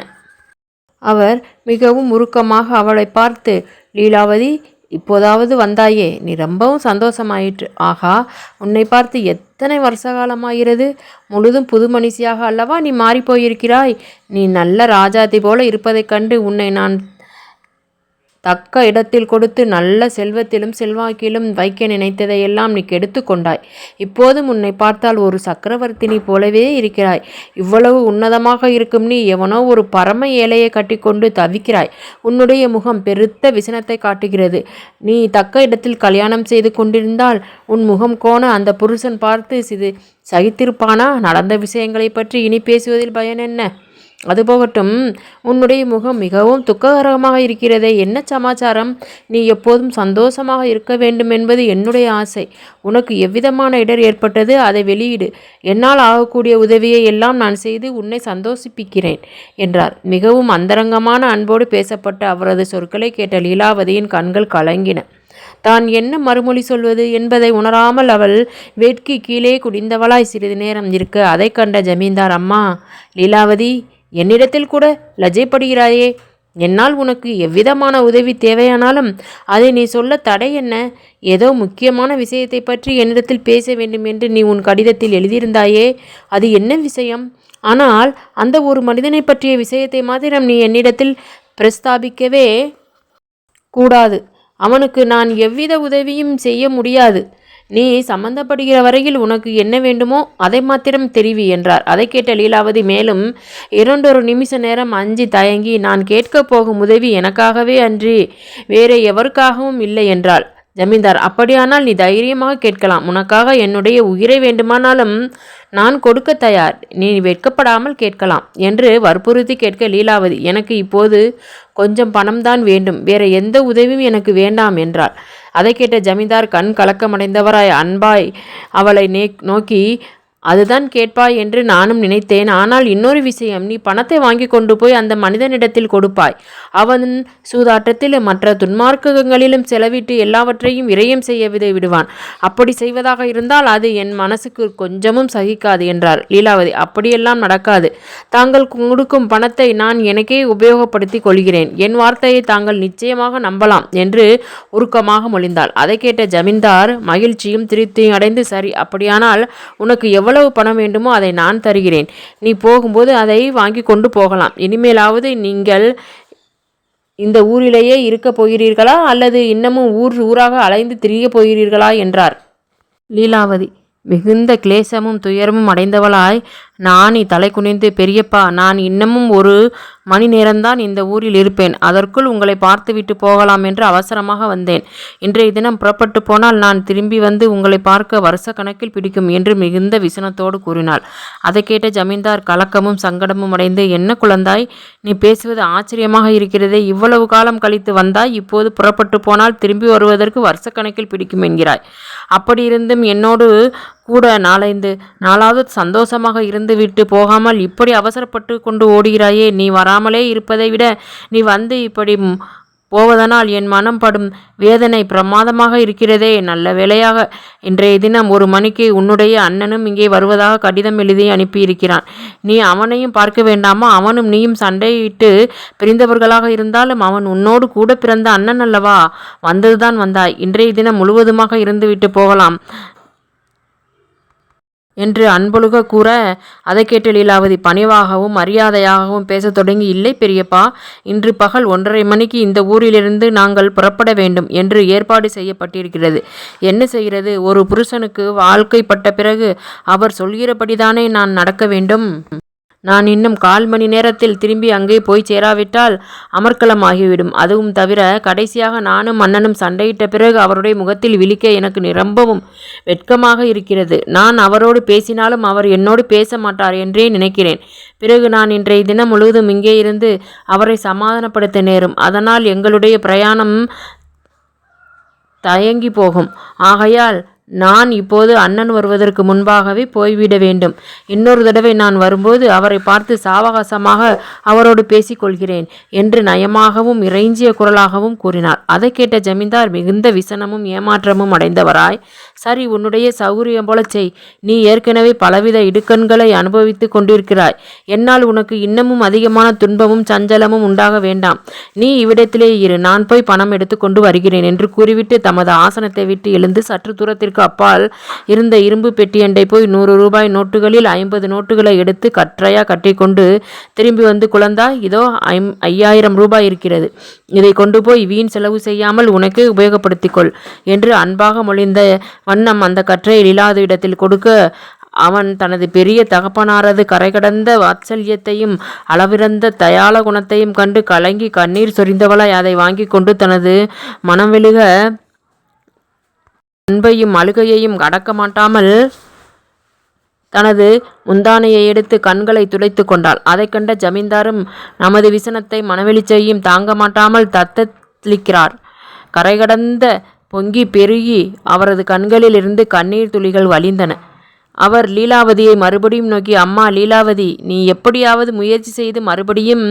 அவர் மிகவும் உருக்கமாக அவளை பார்த்து, லீலாவதி, இப்போதாவது வந்தாயே, நீ ரொம்பவும் சந்தோஷமாயிற்று. ஆகா, உன்னை பார்த்து எத்தனை வருஷ காலமாகிறது. முழுதும் புது மனுஷியாக அல்லவா நீ மாறிப்போயிருக்கிறாய். நீ நல்ல ராஜாதி போல இருப்பதைக் கண்டு உன்னை நான் தக்க இடத்தில் கொடுத்து நல்ல செல்வத்திலும் செல்வாக்கிலும் வைக்க நினைத்ததையெல்லாம் நீ கெடுத்து கொண்டாய். இப்போதும் உன்னை பார்த்தால் ஒரு சக்கரவர்த்தினி போலவே இருக்கிறாய். இவ்வளவு உன்னதமாக இருக்கும் நீ எவனோ ஒரு பரம ஏழையை கட்டிக்கொண்டு தவிக்கிறாய். உன்னுடைய முகம் பெருத்த விசனத்தை காட்டுகிறது. நீ தக்க இடத்தில் கல்யாணம் செய்து கொண்டிருந்தால் உன் முகம் கோண அந்த புருஷன் பார்த்து சகித்திருப்பானா? நடந்த விஷயங்களை பற்றி இனி பேசுவதில் பயன் என்ன? அது போகட்டும், உன்னுடைய முகம் மிகவும் துக்ககரமாக இருக்கிறதே, என்ன சமாச்சாரம்? நீ எப்போதும் சந்தோஷமாக இருக்க வேண்டும் என்பது என்னுடைய ஆசை. உனக்கு எவ்விதமான இடர் ஏற்பட்டது? அதை வெளியிடு. என்னால் ஆகக்கூடிய உதவியை எல்லாம் நான் செய்து உன்னை சந்தோஷிப்பிக்கிறேன் என்றார். மிகவும் அந்தரங்கமான அன்போடு பேசப்பட்ட அவரது சொற்களை கேட்ட லீலாவதியின் கண்கள் கலங்கின. தான் என்ன மறுமொழி சொல்வது என்பதை உணராமல் அவள் வேட்கி கீழே குடிந்தவளாய் சிறிது நேரம் இருக்க அதை கண்ட ஜமீன்தார், அம்மா லீலாவதி, என்னிடத்தில் கூட லஜ்ஜைப்படுகிறாயே. என்னால் உனக்கு எவ்விதமான உதவி தேவையானாலும் அதை நீ சொல்ல தடை என்ன? ஏதோ முக்கியமான விஷயத்தை பற்றி என்னிடத்தில் பேச வேண்டும் என்று நீ உன் கடிதத்தில் எழுதியிருந்தாயே, அது என்ன விஷயம்? ஆனால் அந்த ஒரு மனிதனை பற்றிய விஷயத்தை மாத்திரம் நீ என்னிடத்தில் பிரஸ்தாபிக்கவே கூடாது. அவனுக்கு நான் எவ்வித உதவியும் செய்ய முடியாது. நீ சம்பந்தப்படுகிற வரையில் உனக்கு என்ன வேண்டுமோ அதை மாத்திரம் தெரிவி என்றார். அதை கேட்ட லீலாவதி மேலும் 2 நிமிஷ நேரம் அஞ்சி தயங்கி, நான் கேட்கப் போகும் உதவி எனக்காகவே அன்றி வேற எவருக்காகவும் இல்லை என்றாள். ஜமீன்தார், அப்படியானால் நீ தைரியமாக கேட்கலாம். உனக்காக என்னுடைய உயிரை வேண்டுமானாலும் நான் கொடுக்க தயார். நீ வெட்கப்படாமல் கேட்கலாம் என்று வற்புறுத்தி கேட்க லீலாவதி, எனக்கு இப்போது கொஞ்சம் பணம்தான் வேண்டும், வேற எந்த உதவியும் எனக்கு வேண்டாம் என்றாள். அதை கேட்ட ஜமீன்தார் கண் கலக்கமடைந்தவராய் அன்பாய் அவளை நோக்கி, அதுதான் கேட்பாய் என்று நானும் நினைத்தேன். ஆனால் இன்னொரு விஷயம், நீ பணத்தை வாங்கி கொண்டு போய் அந்த மனிதனிடத்தில் கொடுப்பாய். அவன் சூதாட்டத்திலும் மற்ற துன்மார்க்கங்களிலும் செலவிட்டு எல்லாவற்றையும் விரயம் செய்ய விடுவான். அப்படி செய்வதாக இருந்தால் அது என் மனசுக்கு கொஞ்சமும் சகிக்காது என்றார் லீலாவதி. அப்படியெல்லாம் நடக்காது. தாங்கள் கொடுக்கும் பணத்தை நான் எனக்கே உபயோகப்படுத்திக் கொள்கிறேன். என் வார்த்தையை தாங்கள் நிச்சயமாக நம்பலாம் என்று உருக்கமாக மொழிந்தாள். அதை கேட்ட ஜமீன்தார் மகிழ்ச்சியும் திருப்தியும் அடைந்து, சரி, அப்படியானால் உனக்கு எவ்வளவு பணம் வேண்டுமோ அதை நான் தருகிறேன். நீ போகும்போது அதை வாங்கி கொண்டு போகலாம். இனிமேலாவது நீங்கள் இந்த ஊரிலேயே இருக்கப் போகிறீர்களா அல்லது இன்னமும் ஊராக அலைந்து திரியப் போகிறீர்களா என்றார். லீலாவதி மிகுந்த கிளேசமும் துயரமும் அடைந்தவளாய் நாணி தலை குனிந்து, பெரியப்பா, நான் இன்னமும் 1 மணி நேரம்தான் இந்த ஊரில் இருப்பேன். அதற்குள் உங்களை பார்த்துவிட்டு போகலாம் என்று அவசரமாக வந்தேன். இன்றைய தினம் புறப்பட்டு போனால் நான் திரும்பி வந்து உங்களை பார்க்க வருஷ கணக்கில் பிடிக்கும் என்று மிகுந்த விசனத்தோடு கூறினாள். அதை கேட்ட ஜமீன்தார் கலக்கமும் சங்கடமும் அடைந்து, என்ன குழந்தாய், நீ பேசுவது ஆச்சரியமாக இருக்கிறதே. இவ்வளவு காலம் கழித்து வந்தாய், இப்போது புறப்பட்டு போனால் திரும்பி வருவதற்கு வருஷ கணக்கில் பிடிக்கும் என்கிறாய். அப்படியிருந்தும் என்னோடு கூட 4-5 நாளாவது சந்தோஷமாக இருந்துவிட்டு போகாமல் இப்படி அவசரப்பட்டு கொண்டு ஓடுகிறாயே. நீ வராமலே இருப்பதை விட நீ வந்து இப்படி போவதனால் என் மனம் படும் வேதனை பிரமாதமாக இருக்கிறதே. நல்ல வேளையாக இன்றைய தினம் 1 மணிக்கு உன்னுடைய அண்ணனும் இங்கே வருவதாக கடிதம் எழுதி அனுப்பியிருக்கிறான். நீ அவனையும் பார்க்க வேண்டாமா? அவனும் நீயும் சண்டையிட்டு பிரிந்தவர்களாக இருந்தாலும் அவன் உன்னோடு கூட பிறந்த அண்ணன் அல்லவா? வந்ததுதான் வந்தாய். இன்றைய தினம் முழுவதுமாக இருந்துவிட்டு போகலாம் என்று அன்பொழுக கூற, அதை கேட்டு லீலாவதி பணிவாகவும் மரியாதையாகவும் பேசத் தொடங்கி, இல்லை பெரியப்பா, இன்று பகல் 1:30 மணிக்கு இந்த ஊரிலிருந்து நாங்கள் புறப்பட வேண்டும் என்று ஏற்பாடு செய்யப்பட்டிருக்கிறது. என்ன செய்கிறது? ஒரு புருஷனுக்கு வாழ்க்கைப்பட்ட பிறகு அவர் சொல்கிறபடிதானே நான் நடக்க வேண்டும். நான் இன்னும் 1/4 மணி நேரத்தில் திரும்பி அங்கே போய் சேராவிட்டால் அமர்க்கலமாகிவிடும். அதுவும் தவிர கடைசியாக நானும் அண்ணனும் சண்டையிட்ட பிறகு அவருடைய முகத்தில் விழிக்க எனக்கு நிரம்பவும் வெட்கமாக இருக்கிறது. நான் அவரோடு பேசினாலும் அவர் என்னோடு பேச மாட்டார் என்றே நினைக்கிறேன். பிறகு நான் இன்றைய தினம் முழுவதும் இங்கே இருந்து அவரை சமாதானப்படுத்த நேரும். அதனால் எங்களுடைய பிரயாணம் தயங்கி போகும். ஆகையால் நான் இப்போது அண்ணன் வருவதற்கு முன்பாகவே போய்விட வேண்டும். இன்னொரு தடவை நான் வரும்போது அவரை பார்த்து சாவகாசமாக அவரோடு பேசிக்கொள்கிறேன் என்று நயமாகவும் இறைஞ்சிய குரலாகவும் கூறினார். அதை கேட்ட ஜமீன்தார் மிகுந்த விசனமும் ஏமாற்றமும் அடைந்தவராய், சரி, உன்னுடைய சௌகரியம் போல செய். நீ ஏற்கனவே பலவித இடுக்கண்களை அனுபவித்து கொண்டிருக்கிறாய். என்னால் உனக்கு இன்னமும் அதிகமான துன்பமும் சஞ்சலமும் உண்டாக வேண்டாம். நீ இவ்விடத்திலே இரு, நான் போய் பணம் எடுத்து கொண்டு வருகிறேன் என்று கூறிவிட்டு தமது ஆசனத்தை விட்டு எழுந்து சற்று தூரத்திற்கு அப்பால் இருந்த இரும்பு பெட்டியண்டை போய் 100 ரூபாய் நோட்டுகளில் 50 நோட்டுகளை எடுத்து கற்றையா கட்டிக்கொண்டு திரும்பி வந்து, குழந்தாய், இதோ 5000 ரூபாய் இருக்கிறது. இதை கொண்டு போய் வீண் செலவு செய்யாமல் உனக்கே உபயோகப்படுத்திக்கொள் என்று அன்பாக மொழிந்த வண்ணம் அந்த கற்றையை லீலாவதி இடத்தில் கொடுக்க, அவன் தனது பெரிய தகப்பனாரது கரைகடந்த வாத்சல்யத்தையும் அளவிறந்த தயாள குணத்தையும் கண்டு கலங்கி கண்ணீர் சொரிந்தவளாய் அதை வாங்கி கொண்டு தனது மனம் வெளுக அன்பையும் அழுகையையும் அடக்க மாட்டாமல் தனது முந்தானையை எடுத்து கண்களை துடைத்து கொண்டாள். அதை கண்ட ஜமீன்தாரும் நமது விசனத்தை மனவெளிச்சையும் தாங்க மாட்டாமல் தத்தளிக்கிறார். கரைகடந்த பொங்கி பெருகி அவரது கண்களில் இருந்து கண்ணீர் துளிகள் வழிந்தன. அவர் லீலாவதியை மறுபடியும் நோக்கி, அம்மா லீலாவதி, நீ எப்படியாவது முயற்சி செய்து மறுபடியும்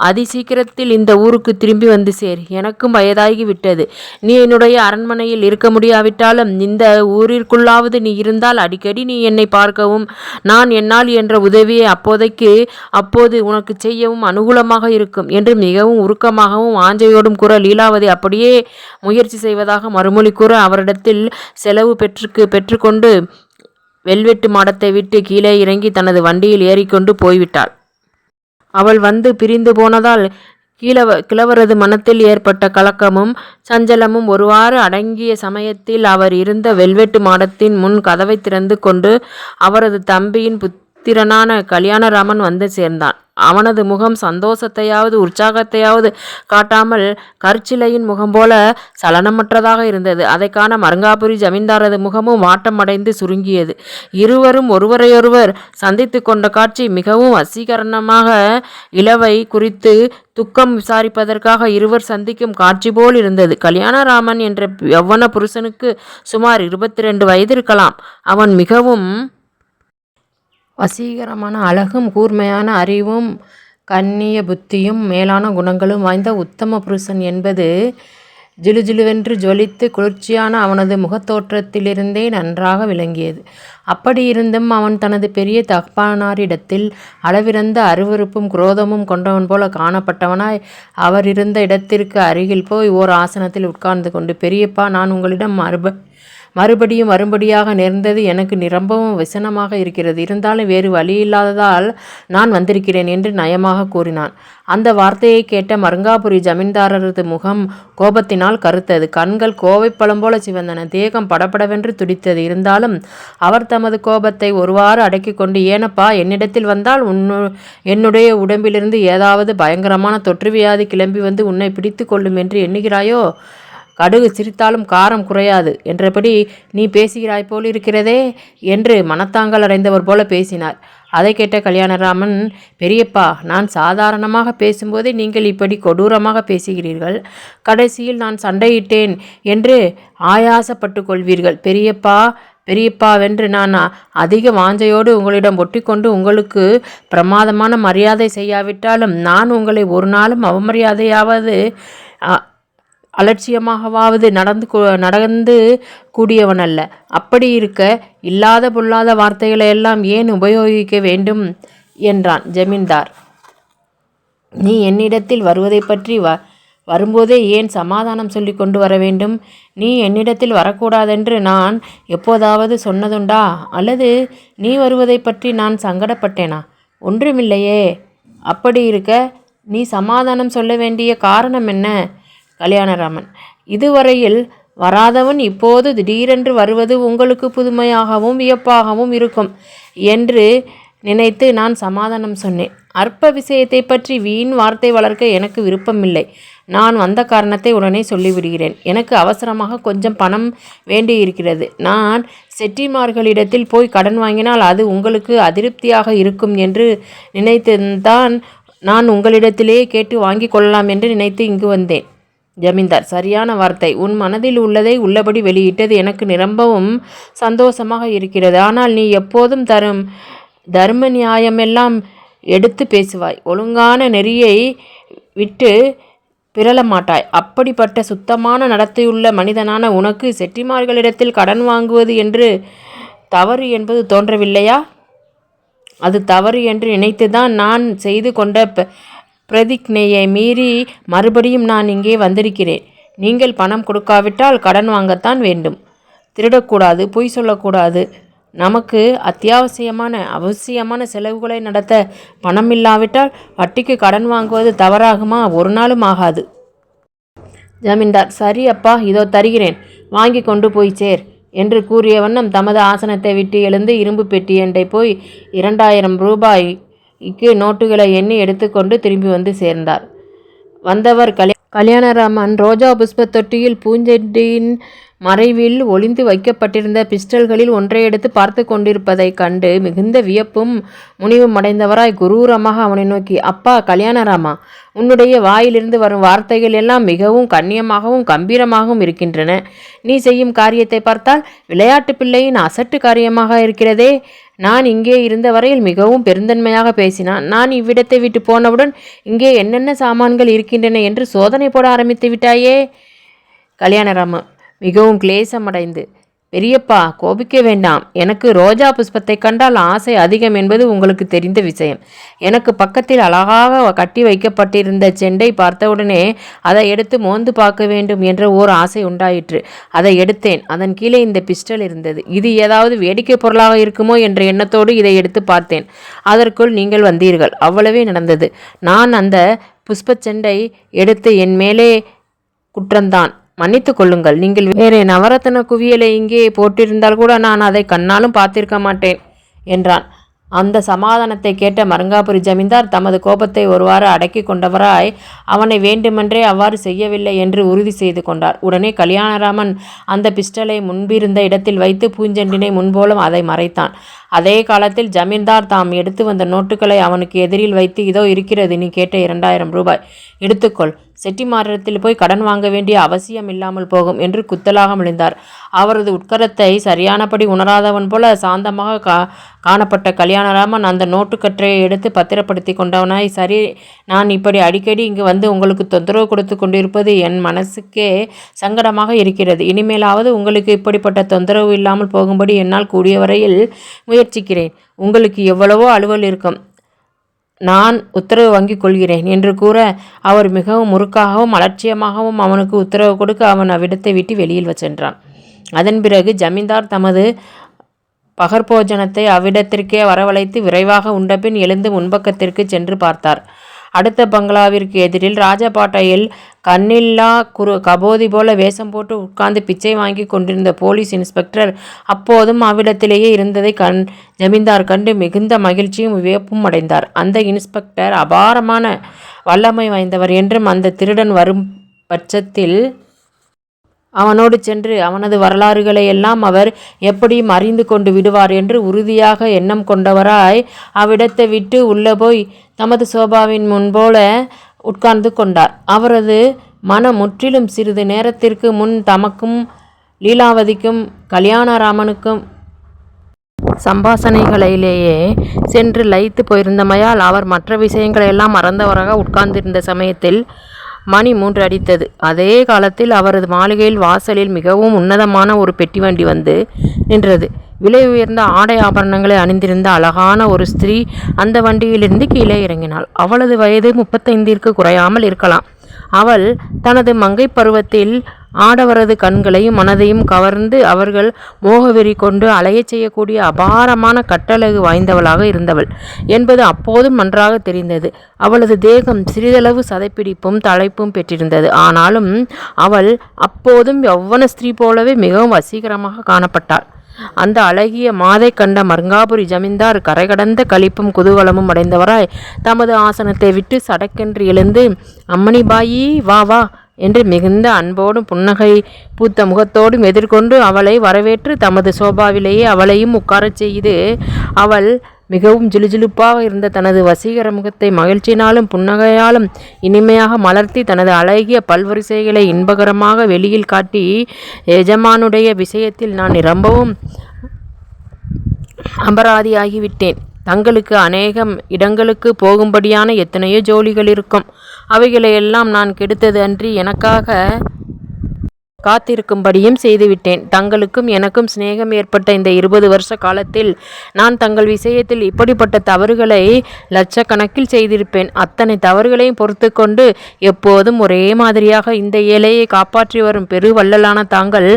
அதிசீக்கிரத்தில் இந்த ஊருக்கு திரும்பி வந்து சேர். எனக்கும் வயதாகி விட்டது. நீ என்னுடைய அரண்மனையில் இருக்க முடியாவிட்டாலும் இந்த ஊரிற்குள்ளாவது நீ இருந்தால் அடிக்கடி நீ என்னை பார்க்கவும் நான் என்னால் என்ற உதவியை அப்போது உனக்கு செய்யவும் அனுகூலமாக இருக்கும் என்று மிகவும் உருக்கமாகவும் ஆஞ்சையோடும் கூற, லீலாவதி அப்படியே முயற்சி செய்வதாக மறுமொழி கூற அவரிடத்தில் செலவு பெற்றுக்கொண்டு வெல்வெட்டு மாடத்தை விட்டு கீழே இறங்கி தனது வண்டியில் ஏறிக்கொண்டு போய்விட்டாள். அவள் வந்து பிரிந்து போனதால் கிழவரது மனத்தில் ஏற்பட்ட கலக்கமும் சஞ்சலமும் ஒருவாறு அடங்கிய சமயத்தில் அவர் இருந்த வெல்வெட்டு மாடத்தின் முன் கதவை திறந்து கொண்டு அவரது தம்பியின் புத்திரனான கல்யாணராமன் வந்து சேர்ந்தான். அவனது முகம் சந்தோஷத்தையாவது உற்சாகத்தையாவது காட்டாமல் கற்சிலையின் முகம் போல சலனமற்றதாக இருந்தது. அதை காண மருங்காபுரி ஜமீன்தாரது முகமும் வாட்டமடைந்து சுருங்கியது. இருவரும் ஒருவரையொருவர் சந்தித்து கொண்ட காட்சி மிகவும் வசீகரணமாக இளவை குறித்து துக்கம் விசாரிப்பதற்காக இருவர் சந்திக்கும் காட்சி போல் இருந்தது. கல்யாணராமன் என்ற யவ்வன புருஷனுக்கு சுமார் 22 வயது இருக்கலாம். அவன் மிகவும் வசீகரமான அழகும் கூர்மையான அறிவும் கண்ணிய புத்தியும் மேலான குணங்களும் வாய்ந்த உத்தம புருஷன் என்பது ஜிலுஜிலுவென்று ஜொலித்து குளிர்ச்சியான அவனது முகத்தோற்றத்திலிருந்தே நன்றாக விளங்கியது. அப்படியிருந்தும் அவன் தனது பெரிய தகப்பனாரிடத்தில் அளவிறந்த அருவருப்பும் குரோதமும் கொண்டவன் போல காணப்பட்டவனாய் அவர் இருந்த இடத்திற்கு அருகில் போய் ஓர் ஆசனத்தில் உட்கார்ந்து கொண்டு, பெரியப்பா, நான் உங்களிடம் மறுபடியும் வரும்படியாக நேர்ந்தது எனக்கு நிரம்பவும் விசனமாக இருக்கிறது. இருந்தாலும் வேறு வழியில்லாததால் நான் வந்திருக்கிறேன் என்று நயமாக கூறினான். அந்த வார்த்தையை கேட்ட மருங்காபுரி ஜமீன்தாரரது முகம் கோபத்தினால் கருத்தது. கண்கள் கோவைப்பழம் போல சிவந்தன. தேகம் படபடவென்று துடித்தது. இருந்தாலும் அவர் தமது கோபத்தை ஒருவாறு அடக்கி கொண்டு, ஏனப்பா, என்னிடத்தில் வந்தால் என்னுடைய உடம்பிலிருந்து ஏதாவது பயங்கரமான தொற்றுவியாதி கிளம்பி வந்து உன்னை பிடித்து கொள்ளும் என்று எண்ணுகிறாயோ? கடுகு சிரித்தாலும் காரம் குறையாது என்றபடி நீ பேசுகிறாய் போல் இருக்கிறதே என்று மனத்தாங்கல் அடைந்தவர் போல பேசினார். அதை கேட்ட கல்யாணராமன், பெரியப்பா, நான் சாதாரணமாக பேசும்போதே நீங்கள் இப்படி கொடூரமாக பேசுகிறீர்கள். கடைசியில் நான் சண்டையிட்டேன் என்று ஆயாசப்பட்டு கொள்வீர்கள். பெரியப்பாவென்று நான் அதிக வாஞ்சையோடு உங்களிடம் ஒட்டிக்கொண்டு உங்களுக்கு பிரமாதமான மரியாதை செய்யாவிட்டாலும் நான் உங்களை ஒரு நாளும் அவமரியாதையாவது அலட்சியமாகவாவது நடந்து கூடியவன் அல்ல. அப்படி இருக்க இல்லாத பொல்லாத வார்த்தைகளை எல்லாம் ஏன் உபயோகிக்க வேண்டும் என்றான் ஜமீன்தார். நீ என்னிடத்தில் வருவதை பற்றி வரும்போதே ஏன் சமாதானம் சொல்லி கொண்டு வர வேண்டும்? நீ என்னிடத்தில் வரக்கூடாதென்று நான் எப்போதாவது சொன்னதுண்டா? அல்லது நீ வருவதை பற்றி நான் சங்கடப்பட்டேனா? ஒன்றுமில்லையே. அப்படி இருக்க நீ சமாதானம் சொல்ல வேண்டிய காரணம் என்ன? கல்யாணராமன், இதுவரையில் வராதவன் இப்போது திடீரென்று வருவது உங்களுக்கு புதுமையாகவும் வியப்பாகவும் இருக்கும் என்று நினைத்து நான் சமாதானம் சொன்னேன். அற்ப விஷயத்தை பற்றி வீண் வார்த்தை வளர்க்க எனக்கு விருப்பமில்லை. நான் வந்த காரணத்தை உடனே சொல்லிவிடுகிறேன். எனக்கு அவசரமாக கொஞ்சம் பணம் வேண்டியிருக்கிறது. நான் செட்டிமார்களிடத்தில் போய் கடன் வாங்கினால் அது உங்களுக்கு அதிருப்தியாக இருக்கும் என்று நினைத்துதான் நான் உங்களிடத்திலேயே கேட்டு வாங்கி கொள்ளலாம் என்று நினைத்து இங்கு வந்தேன். ஜமீன்தார், சரியான வார்த்தை. உன் மனதில் உள்ளதை உள்ளபடி வெளியிட்டது எனக்கு நிரம்பவும் சந்தோஷமாக இருக்கிறது. ஆனால் நீ எப்போதும் தர்ம நியாயமெல்லாம் எடுத்து பேசுவாய். ஒழுங்கான நெறியை விட்டு பிறள மாட்டாய். அப்படிப்பட்ட சுத்தமான நடத்தையுள்ள மனிதனான உனக்கு செட்டிமார்களிடத்தில் கடன் வாங்குவது என்று தவறு என்பது தோன்றவில்லையா? அது தவறு என்று நினைத்துதான் நான் செய்து கொண்ட பிரதிஜ்ஞையை மீறி மறுபடியும் நான் இங்கே வந்திருக்கிறேன். நீங்கள் பணம் கொடுக்காவிட்டால் கடன் வாங்கத்தான் வேண்டும். திருடக்கூடாது, பொய் சொல்லக்கூடாது. நமக்கு அவசியமான செலவுகளை நடத்த பணம் இல்லாவிட்டால் வட்டிக்கு கடன் வாங்குவது தவறாகுமா? ஒரு நாளும் ஆகாது. ஜமீன்தார், சரி அப்பா, இதோ தருகிறேன், வாங்கி கொண்டு போய் சேர் என்று கூறிய வண்ணம் தமது ஆசனத்தை விட்டு எழுந்து இரும்பு பெட்டியண்டை போய் 2000 ரூபாய்க்கு நோட்டுகளை எண்ணி எடுத்துக்கொண்டு திரும்பி வந்து சேர்ந்தார். வந்தவர் கல்யாணராமன் ரோஜா புஷ்ப தொட்டியில் பூஞ்செடியின் மறைவில் ஒளிந்து வைக்கப்பட்டிருந்த பிஸ்டல்களில் ஒன்றை எடுத்து பார்த்து கொண்டிருப்பதைக் கண்டு மிகுந்த வியப்பும் முனிவும் அடைந்தவராய் குரூரமாக அவனை நோக்கி, அப்பா கல்யாணராமா, உன்னுடைய வாயிலிருந்து வரும் வார்த்தைகள் எல்லாம் மிகவும் கண்ணியமாகவும் கம்பீரமாகவும் இருக்கின்றன. நீ செய்யும் காரியத்தை பார்த்தால் விளையாட்டு பிள்ளையின் அசட்டு காரியமாக இருக்கிறதே. நான் இங்கே இருந்த வரையில் மிகவும் பெருந்தன்மையாக பேசினான். நான் இவ்விடத்தை விட்டு போனவுடன் இங்கே என்னென்ன சாமான்கள் இருக்கின்றன என்று சோதனை போட ஆரம்பித்து விட்டாயே. கல்யாணராமன் மிகவும் கிளேசமடைந்து, பெரியப்பா கோபிக்க வேண்டாம். எனக்கு ரோஜா புஷ்பத்தை கண்டால் ஆசை அதிகம் என்பது உங்களுக்கு தெரிந்த விஷயம். எனக்கு பக்கத்தில் அழகாக கட்டி வைக்கப்பட்டிருந்த செண்டை பார்த்தவுடனே அதை எடுத்து மோந்து பார்க்க வேண்டும் என்ற ஓர் ஆசை உண்டாயிற்று. அதை எடுத்தேன். அதன் கீழே இந்த பிஸ்டல் இருந்தது. இது ஏதாவது வேடிக்கை பொருளாக இருக்குமோ என்ற எண்ணத்தோடு இதை எடுத்து பார்த்தேன். அதற்குள் நீங்கள் வந்தீர்கள். அவ்வளவே நடந்தது. நான் அந்த புஷ்பச்செண்டை எடுத்து என் மேலே குற்றம்தான், மன்னித்து கொள்ளுங்கள். நீங்கள் வேறே நவரத்ன குவியலை இங்கே போட்டிருந்தால் கூட நான் அதை கண்ணாலும் பார்த்திருக்க மாட்டேன் என்றான். அந்த சமாதானத்தை கேட்ட மருங்காபுரி ஜமீன்தார் தமது கோபத்தை ஒருவாறு அடக்கி கொண்டவராய் அவனை வேண்டுமென்றே அவ்வாறு செய்யவில்லை என்று உறுதி செய்து கொண்டார். உடனே கல்யாணராமன் அந்த பிஸ்டலை முன்பிருந்த இடத்தில் வைத்து பூஞ்செண்டினை முன்போலும் அதை மறைத்தான். அதே காலத்தில் ஜமீன்தார் தாம் எடுத்து வந்த நோட்டுகளை அவனுக்கு எதிரில் வைத்து, இதோ இருக்கிறது நீ கேட்ட 2000 ரூபாய், எடுத்துக்கொள். செட்டிமாரிடத்தில் போய் கடன் வாங்க வேண்டிய அவசியம் இல்லாமல் போகும் என்று குத்தலாக மொழிந்தார். அவரது உட்கரத்தை சரியானபடி உணராதவன் போல சாந்தமாக காணப்பட்ட கல்யாணராமன் அந்த நோட்டுக்கற்றையை எடுத்து பத்திரப்படுத்தி கொண்டவனாய், சரி, நான் இப்படி அடிக்கடி இங்கு வந்து உங்களுக்கு தொந்தரவு கொடுத்து கொண்டிருப்பது என் மனசுக்கே சங்கடமாக இருக்கிறது. இனிமேலாவது உங்களுக்கு இப்படிப்பட்ட தொந்தரவு இல்லாமல் போகும்படி என்னால் கூடிய வரையில் முயற்சிக்கிறேன். உங்களுக்கு எவ்வளவோ அலுவல் இருக்கும், நான் உத்தரவு வாங்கிக் கொள்கிறேன் என்று கூற, அவர் மிகவும் முறுக்காகவும் அலட்சியமாகவும் அவனுக்கு உத்தரவு கொடுக்க அவன் அவ்விடத்தை விட்டு வெளியில் சென்றான். அதன் பிறகு ஜமீன்தார் தமது பகற்போஜனத்தை அவ்விடத்திற்கே வரவழைத்து விரைவாக உண்டபின் எழுந்து முன்பக்கத்திற்கு சென்று பார்த்தார். அடுத்த பங்களாவிற்கு எதிரில் ராஜபாட்டையில் கண்ணில்லா கபோதி போல வேஷம் போட்டு உட்கார்ந்து பிச்சை வாங்கி கொண்டிருந்த போலீஸ் இன்ஸ்பெக்டர் அப்போதும் அவ்விடத்திலேயே இருந்ததை ஜமீன்தார் கண்டு மிகுந்த மகிழ்ச்சியும் வியப்பும் அடைந்தார். அந்த இன்ஸ்பெக்டர் அபாரமான வல்லமை வாய்ந்தவர் என்றும், அந்த திருடன் வரும் பட்சத்தில் அவனோடு சென்று அவனது வரலாறுகளை எல்லாம் அவர் எப்படியும் அறிந்து கொண்டு விடுவார் என்று உறுதியாக எண்ணம் கொண்டவராய் அவ்விடத்தை விட்டு உள்ளே போய் தமது சோபாவின் முன்போல உட்கார்ந்து கொண்டார். அவரது மனம் முற்றிலும் சிறிது நேரத்திற்கு முன் தமக்கும் லீலாவதிக்கும் கல்யாணராமனுக்கும் சம்பாஷணைகளிலேயே சென்று லயித்து போயிருந்தமையால் அவர் மற்ற விஷயங்களெல்லாம் மறந்தவராக உட்கார்ந்திருந்த சமயத்தில் மணி 3 அடித்தது. அதே காலத்தில் அவரது மாளிகையில் வாசலில் மிகவும் உன்னதமான ஒரு பெட்டி வண்டி வந்து நின்றது. விலை உயர்ந்த ஆடை ஆபரணங்களை அணிந்திருந்த அழகான ஒரு ஸ்திரீ அந்த வண்டியிலிருந்து கீழே இறங்கினாள். அவளது வயது 35ற்கு குறையாமல் இருக்கலாம். அவள் தனது மங்கை பருவத்தில் ஆடவரது கண்களையும் மனதையும் கவர்ந்து அவர்கள் மோகவெறி கொண்டு அலையச் செய்யக்கூடிய அபாரமான கட்டழகு வாய்ந்தவளாக இருந்தவள் என்பது அப்போதும் நன்றாக தெரிந்தது. அவளது தேகம் சிறிதளவு சதைப்பிடிப்பும் தலைப்பும் பெற்றிருந்தது. ஆனாலும் அவள் அப்போதும் யௌவன ஸ்திரீ போலவே மிகவும் வசீகரமாக காணப்பட்டாள். அந்த அழகிய மாதை கண்ட மர்ங்காபுரி ஜமீன்தார் கரை கடந்த களிப்பும் குதூகலமும் அடைந்தவராய் தமது ஆசனத்தை விட்டு சடக்கென்று எழுந்து, அம்மணிபாயி, வா வா என்று மிகுந்த அன்போடும் புன்னகை பூத்த முகத்தோடும் எதிர்கொண்டு அவளை வரவேற்று தமது சோபாவிலேயே அவளையும் உட்காரச் செய்து, அவள் மிகவும் ஜிலுஜிலுப்பாக இருந்த தனது வசீகர முகத்தை மகிழ்ச்சியினாலும் புன்னகையாலும் இனிமையாக மலர்த்தி தனது அழகிய பல்வரிசைகளை இன்பகரமாக வெளியில் காட்டி, எஜமானுடைய விஷயத்தில் நான் ரொம்பவும் அபராதியாகிவிட்டேன். தங்களுக்கு அநேகம் இடங்களுக்கு போகும்படியான எத்தனையோ ஜோலிகள் இருக்கும். அவைகளையெல்லாம் நான் கெடுத்தது அன்றி எனக்காக காத்திருக்கும்படியும் செய்துவிட்டேன். தங்களுக்கும் எனக்கும் சிநேகம் ஏற்பட்ட இந்த 20 வருஷ காலத்தில் நான் தங்கள் விஷயத்தில் இப்படிப்பட்ட தவறுகளை லட்சக்கணக்கில் செய்திருப்பேன். அத்தனை தவறுகளையும் பொறுத்து கொண்டு எப்போதும் ஒரே மாதிரியாக இந்த ஏழையை காப்பாற்றி வரும் பெரு வள்ளலான தாங்கள்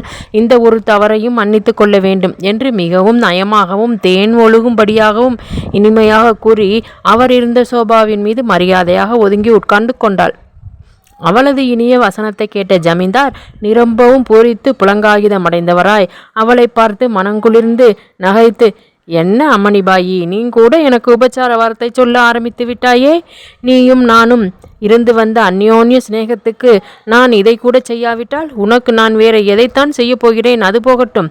இந்த ஒரு தவறையும் மன்னித்து கொள்ள வேண்டும் என்று மிகவும் நயமாகவும் தேன் ஒழுகும்படியாகவும் இனிமையாக கூறி அவர் இருந்த சோபாவின் மீது மரியாதையாக ஒதுங்கி உட்கார்ந்து கொண்டாள். அவளது இனிய வசனத்தை கேட்ட ஜமீன்தார் நிரம்பவும் பூரித்து புலங்காகிதம் அடைந்தவராய் அவளை பார்த்து மனங்குளிர்ந்து நகைத்து, என்ன அம்மணிபாயி, நீ கூட எனக்கு உபச்சார வார்த்தை சொல்ல ஆரம்பித்து விட்டாயே? நீயும் நானும் இருந்து வந்த அந்யோன்ய சிநேகத்துக்கு நான் இதை கூட செய்யாவிட்டால் உனக்கு நான் வேற எதைத்தான் செய்ய போகிறேன்? அது போகட்டும்.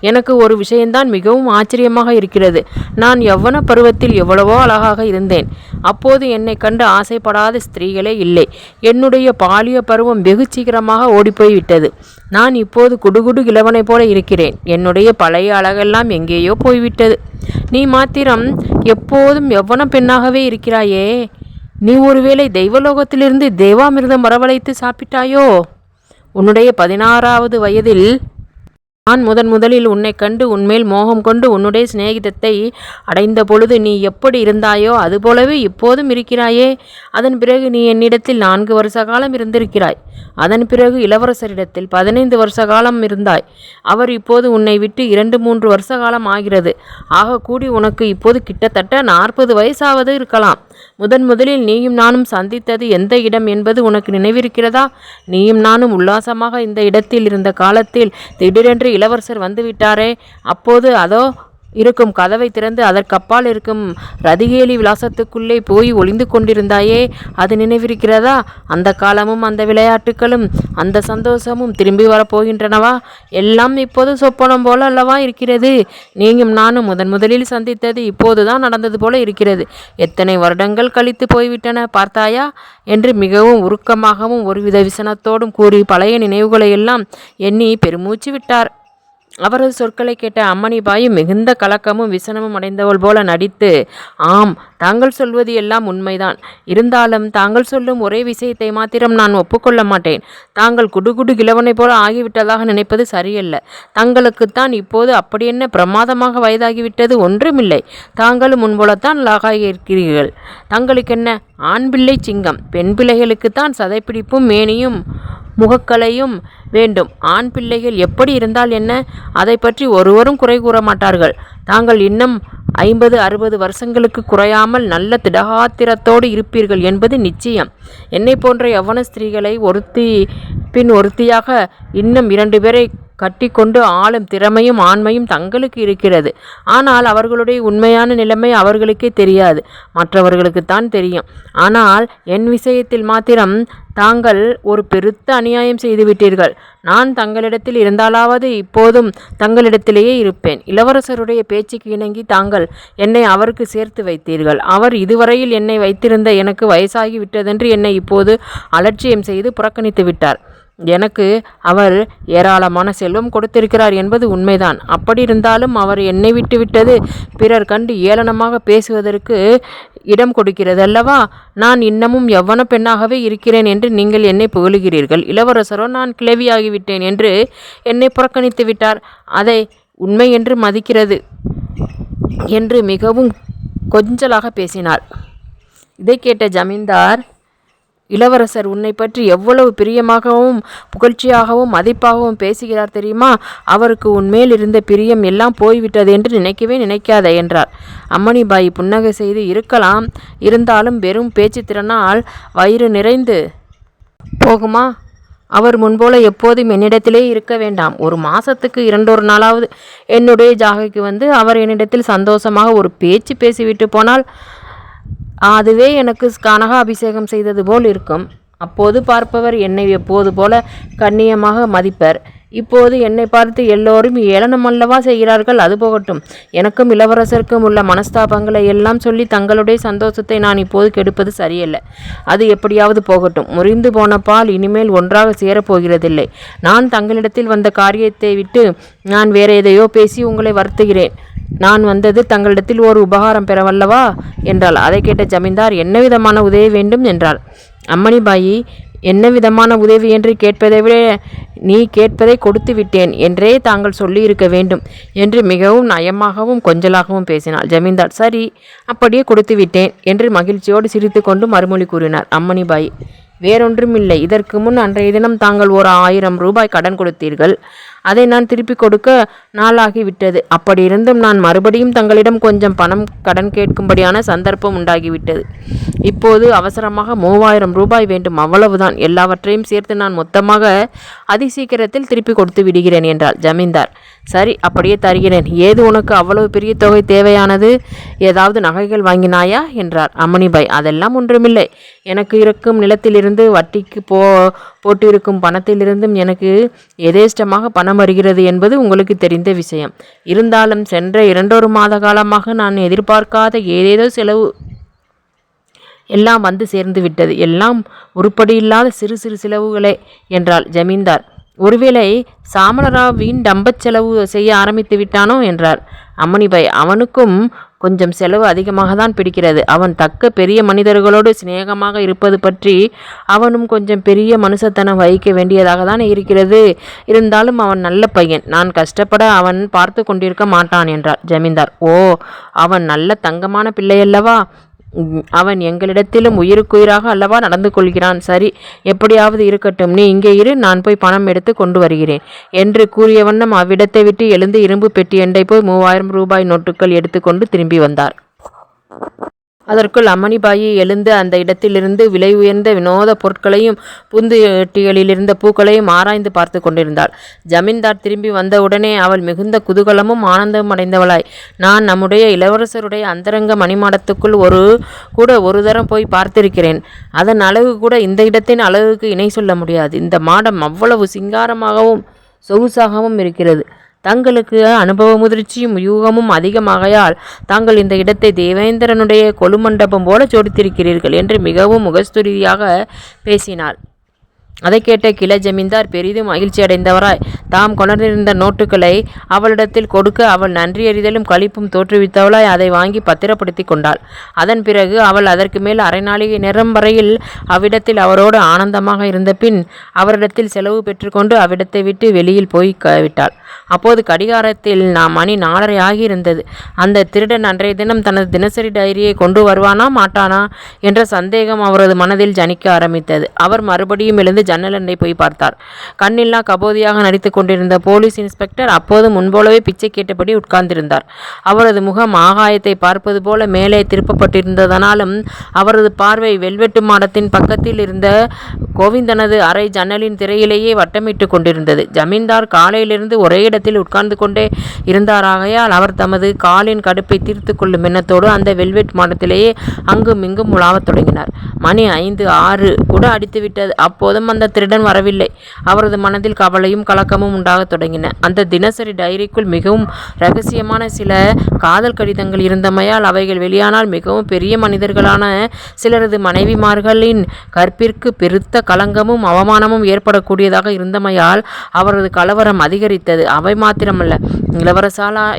எனக்கு ஒரு விஷயம்தான் மிகவும் ஆச்சரியமாக இருக்கிறது. நான் யௌவன பருவத்தில் எவ்வளவோ அழகாக இருந்தேன். அப்போது என்னை கண்டு ஆசைப்படாத ஸ்திரீகளே இல்லை. என்னுடைய பாலிய பருவம் வெகு சீக்கிரமாக ஓடிப்போய்விட்டது. நான் இப்போது குடுகுடு கிழவனை போல இருக்கிறேன். என்னுடைய பழைய அழகெல்லாம் எங்கேயோ போய்விட்டது. நீ மாத்திரம் எப்போதும் யௌவன பெண்ணாகவே இருக்கிறாயே. நீ ஒருவேளை தெய்வலோகத்திலிருந்து தேவாமிர்தம் வரவழைத்து சாப்பிட்டாயோ? உன்னுடைய 16வது வயதில் நான் முதலில் உன்னை கண்டு உன்மேல் மோகம் கொண்டு உன்னுடைய சிநேகிதத்தை அடைந்த பொழுது நீ எப்படி இருந்தாயோ அதுபோலவே இப்போதும் இருக்கிறாயே. அதன் பிறகு நீ என்னிடத்தில் 4 வருஷ காலம் இருந்திருக்கிறாய். அதன் பிறகு இளவரசரிடத்தில் 15 வருஷ காலம் இருந்தாய். அவர் இப்போது உன்னை விட்டு 2-3 வருஷ காலம் ஆகிறது. ஆக கூடி உனக்கு இப்போது கிட்டத்தட்ட 40 வயசாவது இருக்கலாம். முதலில் நீயும் நானும் சந்தித்தது எந்த இடம் என்பது உனக்கு நினைவிருக்கிறதா? நீயும் நானும் உல்லாசமாக இந்த இடத்தில் இருந்த காலத்தில் திடீரென்று இளவரசர் வந்துவிட்டாரே. அப்போது அதோ இருக்கும் கதவை திறந்து அதற்கப்பால் இருக்கும் ரதிகேலி விலாசத்துக்குள்ளே போய் ஒளிந்து கொண்டிருந்தாயே, அது நினைவிருக்கிறதா? அந்த காலமும் அந்த விளையாட்டுகளும் அந்த சந்தோஷமும் திரும்பி வரப்போகின்றனவா? எல்லாம் இப்போது சொப்பனம் போல அல்லவா இருக்கிறது. நீயும் நானும் முதலில் சந்தித்தது இப்போதுதான் நடந்தது போல இருக்கிறது. எத்தனை வருடங்கள் கழித்து போய்விட்டன பார்த்தாயா? என்று மிகவும் உருக்கமாகவும் ஒருவித விசனத்தோடும் கூறி பழைய நினைவுகளை எல்லாம் எண்ணி பெருமூச்சு விட்டார். அவரது சொற்களை கேட்ட அம்மணிபாயும் மிகுந்த கலக்கமும் விசனமும் அடைந்தவள் போல நடித்து, ஆம், தாங்கள் சொல்வது எல்லாம் உண்மைதான். இருந்தாலும் தாங்கள் சொல்லும் ஒரே விஷயத்தை மாத்திரம் நான் ஒப்புக்கொள்ள மாட்டேன். தாங்கள் குடுகுடு கிழவனை போல ஆகிவிட்டதாக நினைப்பது சரியல்ல. தங்களுக்குத்தான் இப்போது அப்படி என்ன பிரமாதமாக வயதாகிவிட்டது? ஒன்றுமில்லை. தாங்களும் முன்போலத்தான் இருக்கிறீர்கள். தங்களுக்கென்ன ஆண் பிள்ளை சிங்கம், பெண் பிள்ளைகளுக்குத்தான் சதைப்பிடிப்பும் மேனியும் முகக்கலையும் வேண்டும். ஆண் பிள்ளைகள் எப்படி இருந்தால் என்ன? அதை பற்றி ஒருவரும் குறை கூற மாட்டார்கள். தாங்கள் இன்னும் 50-60 வருஷங்களுக்கு குறையாமல் நல்ல திடகாத்திரத்தோடு இருப்பீர்கள் என்பது நிச்சயம். என்னை போன்ற யவன ஸ்திரீகளை ஒருத்தி பின் ஒருத்தியாக இன்னும் 2 பேரை கட்டி கொண்டு ஆளும் திறமையும் ஆண்மையும் தங்களுக்கு இருக்கிறது. ஆனால் அவர்களுடைய உண்மையான நிலைமை அவர்களுக்கே தெரியாது, மற்றவர்களுக்குத்தான் தெரியும். ஆனால் என் விஷயத்தில் மாத்திரம் தாங்கள் ஒரு பெருத்த அநியாயம் செய்துவிட்டீர்கள். நான் தங்களிடத்தில் இருந்தாலாவது இப்போதும் தங்களிடத்திலேயே இருப்பேன். இளவரசருடைய பேச்சுக்கு இணங்கி தாங்கள் என்னை அவருக்கு சேர்த்து வைத்தீர்கள். அவர் இதுவரையில் என்னை வைத்திருந்த எனக்கு வயசாகி விட்டதென்று என்னை இப்போது அலட்சியம் செய்து புறக்கணித்து விட்டார். எனக்கு அவர் ஏராளமான செல்வம் கொடுத்திருக்கிறார் என்பது உண்மைதான். அப்படி இருந்தாலும் அவர் என்னை விட்டு விட்டது பிறர் கண்டு ஏளனமாக பேசுவதற்கு இடம் கொடுக்கிறது அல்லவா? நான் இன்னமும் யவ்வன பெண்ணாகவே இருக்கிறேன் என்று நீங்கள் என்னை புகழுகிறீர்கள். இளவரசரோ நான் கிளவியாகிவிட்டேன் என்று என்னை புறக்கணித்து விட்டார். அதை உண்மை என்று மதிக்கிறது என்று மிகவும் கொஞ்சலாக பேசினார். இதை கேட்ட ஜமீன்தார், இளவரசர் உன்னை பற்றி எவ்வளவு பிரியமாகவும் புகழ்ச்சியாகவும் மதிப்பாகவும் பேசுகிறார் தெரியுமா? அவருக்கு உன்மேல் இருந்த பிரியம் எல்லாம் போய்விட்டது என்று நினைக்கவே நினைக்காத என்றார். அம்மணிபாய் புன்னகை செய்து, இருக்கலாம், இருந்தாலும் வெறும் பேச்சு திறனால் வயிறு நிறைந்து போகுமா? அவர் முன்போல எப்போதும் என்னிடத்திலே இருக்க வேண்டாம். ஒரு மாசத்துக்கு 2 நாளாவது என்னுடைய ஜாகைக்கு வந்து அவர் என்னிடத்தில் சந்தோஷமாக ஒரு பேச்சு பேசிவிட்டு போனால் அதுவே எனக்கு கனக அபிஷேகம் செய்தது போல் இருக்கும். அப்போது பார்ப்பவர் என்னை எப்போது போல கண்ணியமாக மதிப்பர். இப்போது என்னை பார்த்து எல்லோரும் ஏளனம் அல்லவா செய்கிறார்கள். அது போகட்டும். எனக்கும் இளவரசருக்கும் உள்ள மனஸ்தாபங்களை எல்லாம் சொல்லி தங்களுடைய சந்தோஷத்தை நான் இப்போது கெடுப்பது சரியல்ல. அது எப்படியாவது போகட்டும். முறிந்து போன பால் இனிமேல் ஒன்றாக சேரப்போகிறதில்லை. நான் தங்களிடத்தில் வந்த காரியத்தை விட்டு நான் வேற எதையோ பேசி உங்களை வருத்துகிறேன். நான் வந்தது தங்களிடத்தில் ஒரு உபகாரம் பெறவல்லவா என்றாள். அதை கேட்ட ஜமீன்தார், என்ன விதமான உதவி வேண்டும் என்றார். அம்மணிபாயி, என்ன விதமான உதவி என்று கேட்பதை விட நீ கேட்பதை கொடுத்து விட்டேன் என்றே தாங்கள் சொல்லியிருக்க வேண்டும் என்று மிகவும் நயமாகவும் கொஞ்சலாகவும் பேசினாள். ஜமீன்தார், சரி, அப்படியே கொடுத்து விட்டேன் என்று மகிழ்ச்சியோடு சிரித்து கொண்டு மறுமொழி கூறினார். அம்மணிபாய், வேறொன்றுமில்லை. இதற்கு முன் அன்றைய தினம் தாங்கள் ஒரு 1000 ரூபாய் கடன் கொடுத்தீர்கள். அதை நான் திருப்பி கொடுக்க நாளாகிவிட்டது. அப்படி இருந்தும் நான் மறுபடியும் தங்களிடம் கொஞ்சம் பணம் கடன் கேட்கும்படியான சந்தர்ப்பம் உண்டாகிவிட்டது. இப்போது அவசரமாக 3000 ரூபாய் வேண்டும், அவ்வளவுதான். எல்லாவற்றையும் சேர்த்து நான் மொத்தமாக அதிசீக்கிரத்தில் திருப்பி கொடுத்து விடுகிறேன் என்றார். ஜமீன்தார், சரி, அப்படியே தருகிறேன். ஏது உனக்கு அவ்வளவு பெரிய தொகை தேவையானது? ஏதாவது நகைகள் வாங்கினாயா என்றார். அம்மணிபாய், அதெல்லாம் ஒன்றுமில்லை. எனக்கு இருக்கும் நிலத்திலிருந்து வட்டிக்கு போட்டிருக்கும் பணத்திலிருந்தும் எனக்கு எதேஷ்டமாக பணம் வருகிறது என்பது உங்களுக்கு தெரிந்த விஷயம். இருந்தாலும் சென்ற 2 மாத காலமாக நான் எதிர்பார்க்காத ஏதேதோ செலவு எல்லாம் வந்து சேர்ந்து விட்டது. எல்லாம் உருப்படியில்லாத சிறு சிறு செலவுகளே என்றாள். ஜமீன்தார், ஒருவேளை சாமளராவின் டம்பச் செலவு செய்ய ஆரம்பித்து விட்டானோ என்றார். அம்மணிபாய், அவனுக்கும் கொஞ்சம் செலவு அதிகமாக தான் பிடிக்கிறது. அவன் தக்க பெரிய மனிதர்களோடு சிநேகமாக இருப்பது பற்றி அவனும் கொஞ்சம் பெரிய மனுஷத்தனம் வகிக்க வேண்டியதாக தான் இருக்கிறது. இருந்தாலும் அவன் நல்ல பையன். நான் கஷ்டப்பட அவன் பார்த்து கொண்டிருக்க மாட்டான் என்றார். ஜமீன்தார், ஓ, அவன் நல்ல தங்கமான பிள்ளையல்லவா? அவன் எங்களிடத்திலும் உயிருக்குயிராக அல்லவா நடந்து கொள்கிறான். சரி, எப்படியாவது இருக்கட்டும். நீ இங்கே இரு, நான் போய் பணம் எடுத்து கொண்டு வருகிறேன் என்று கூறிய வண்ணம் அவ்விடத்தை விட்டு எழுந்து இரும்பு பெட்டியண்டை போய் 3000 ரூபாய் நோட்டுகள் எடுத்துக்கொண்டு திரும்பி வந்தார். அதற்குள் அம்மணிபாயி எழுந்து அந்த இடத்திலிருந்து விலை உயர்ந்த வினோத பொருட்களையும் பூந்தொட்டிகளில் இருந்த பூக்களையும் ஆராய்ந்து பார்த்து கொண்டிருந்தாள். ஜமீன்தார் திரும்பி வந்தவுடனே அவள் மிகுந்த குதூகலமும் ஆனந்தமும் அடைந்தவளாய், நான் நம்முடைய இளவரசருடைய அந்தரங்க மணிமாடத்துக்குள் ஒரு தரம் போய் பார்த்திருக்கிறேன். அதன் அழகு கூட இந்த இடத்தின் அழகுக்கு இணை சொல்ல முடியாது. இந்த மாடம் அவ்வளவு சிங்காரமாகவும் சொகுசாகவும் இருக்கிறது. தங்களுக்கு அனுபவ முதிர்ச்சியும் யூகமும் அதிகமாகையால் தாங்கள் இந்த இடத்தை தேவேந்திரனுடைய கொலுமண்டபம் போல ஜோடித்திருக்கிறீர்கள் என்று மிகவும் முகஸ்துதியாக பேசினாள். அதை கேட்ட கிள ஜமீன்தார் பெரிதும் மகிழ்ச்சி அடைந்தவராய் தாம் கொண்டிருந்த நோட்டுகளை அவளிடத்தில் கொடுக்க அவள் நன்றியறிதலும் களிப்பும் தோற்றுவித்தவளாய் அதை வாங்கி பத்திரப்படுத்தி கொண்டாள். அதன் பிறகு அவள் அதற்கு மேல் அரை நாளிகை நேரம் வரையில் அவ்விடத்தில் அவரோடு ஆனந்தமாக இருந்த பின் அவரிடத்தில் செலவு பெற்றுக்கொண்டு அவ்விடத்தை விட்டு வெளியில் போய் விட்டாள். அப்போது கடிகாரத்தில் மணி 4:30 ஆகியிருந்தது. அந்த திருடன் அன்றைய தினம் தனது தினசரி டைரியை கொண்டு வருவானா மாட்டானா என்ற சந்தேகம் அவரது மனதில் ஜனிக்க ஆரம்பித்தது. அவர் மறுபடியும் எழுந்து ஜன்னலண்டை போய் பார்த்தார். கண்ணில்லா கபோதியாக நடித்து கொண்டிருந்த போலீஸ் இன்ஸ்பெக்டர் அப்போது முன்போலவே பிச்சை கேட்டபடி உட்கார்ந்திருந்தார். அவரது முகம் ஆகாயத்தை பார்ப்பது போல மேலே திருப்பப்பட்டிருந்ததனாலும் அவரது பார்வை வெல்வெட்டு மாடத்தின் பக்கத்தில் இருந்த கோவிந்தனது அறை ஜன்னலின் திரையிலேயே வட்டமிட்டு கொண்டிருந்தது. ஜமீன்தார் காலையிலிருந்து ஒரே இடத்தில் உட்கார்ந்து கொண்டே இருந்தாராகையால் அவர் தமது காலின் கடுப்பை தீர்த்து கொள்ளும் எண்ணத்தோடு அந்த வெல்வெட் மாடத்திலேயே அங்கும் இங்கும் உலாவத் தொடங்கினார். மணி 5, 6 கூட அடித்துவிட்டது. அப்போதும் அந்த திருடன் வரவில்லை. அவரது மனதில் கவலையும் கலக்கமும் உண்டாகத் தொடங்கின. அந்த தினசரி டைரிக்குள் மிகவும் இரகசியமான சில காதல் கடிதங்கள் இருந்தமையால் அவைகள் வெளியானால் மிகவும் பெரிய மனிதர்களான சிலரது மனைவிமார்களின் கற்பிற்கு பெருத்த களங்கமும் அவமானமும் ஏற்படக்கூடியதாக இருந்தமையால் அவரது கலவரம் அதிகரித்தது. அவை மாத்திரமல்ல,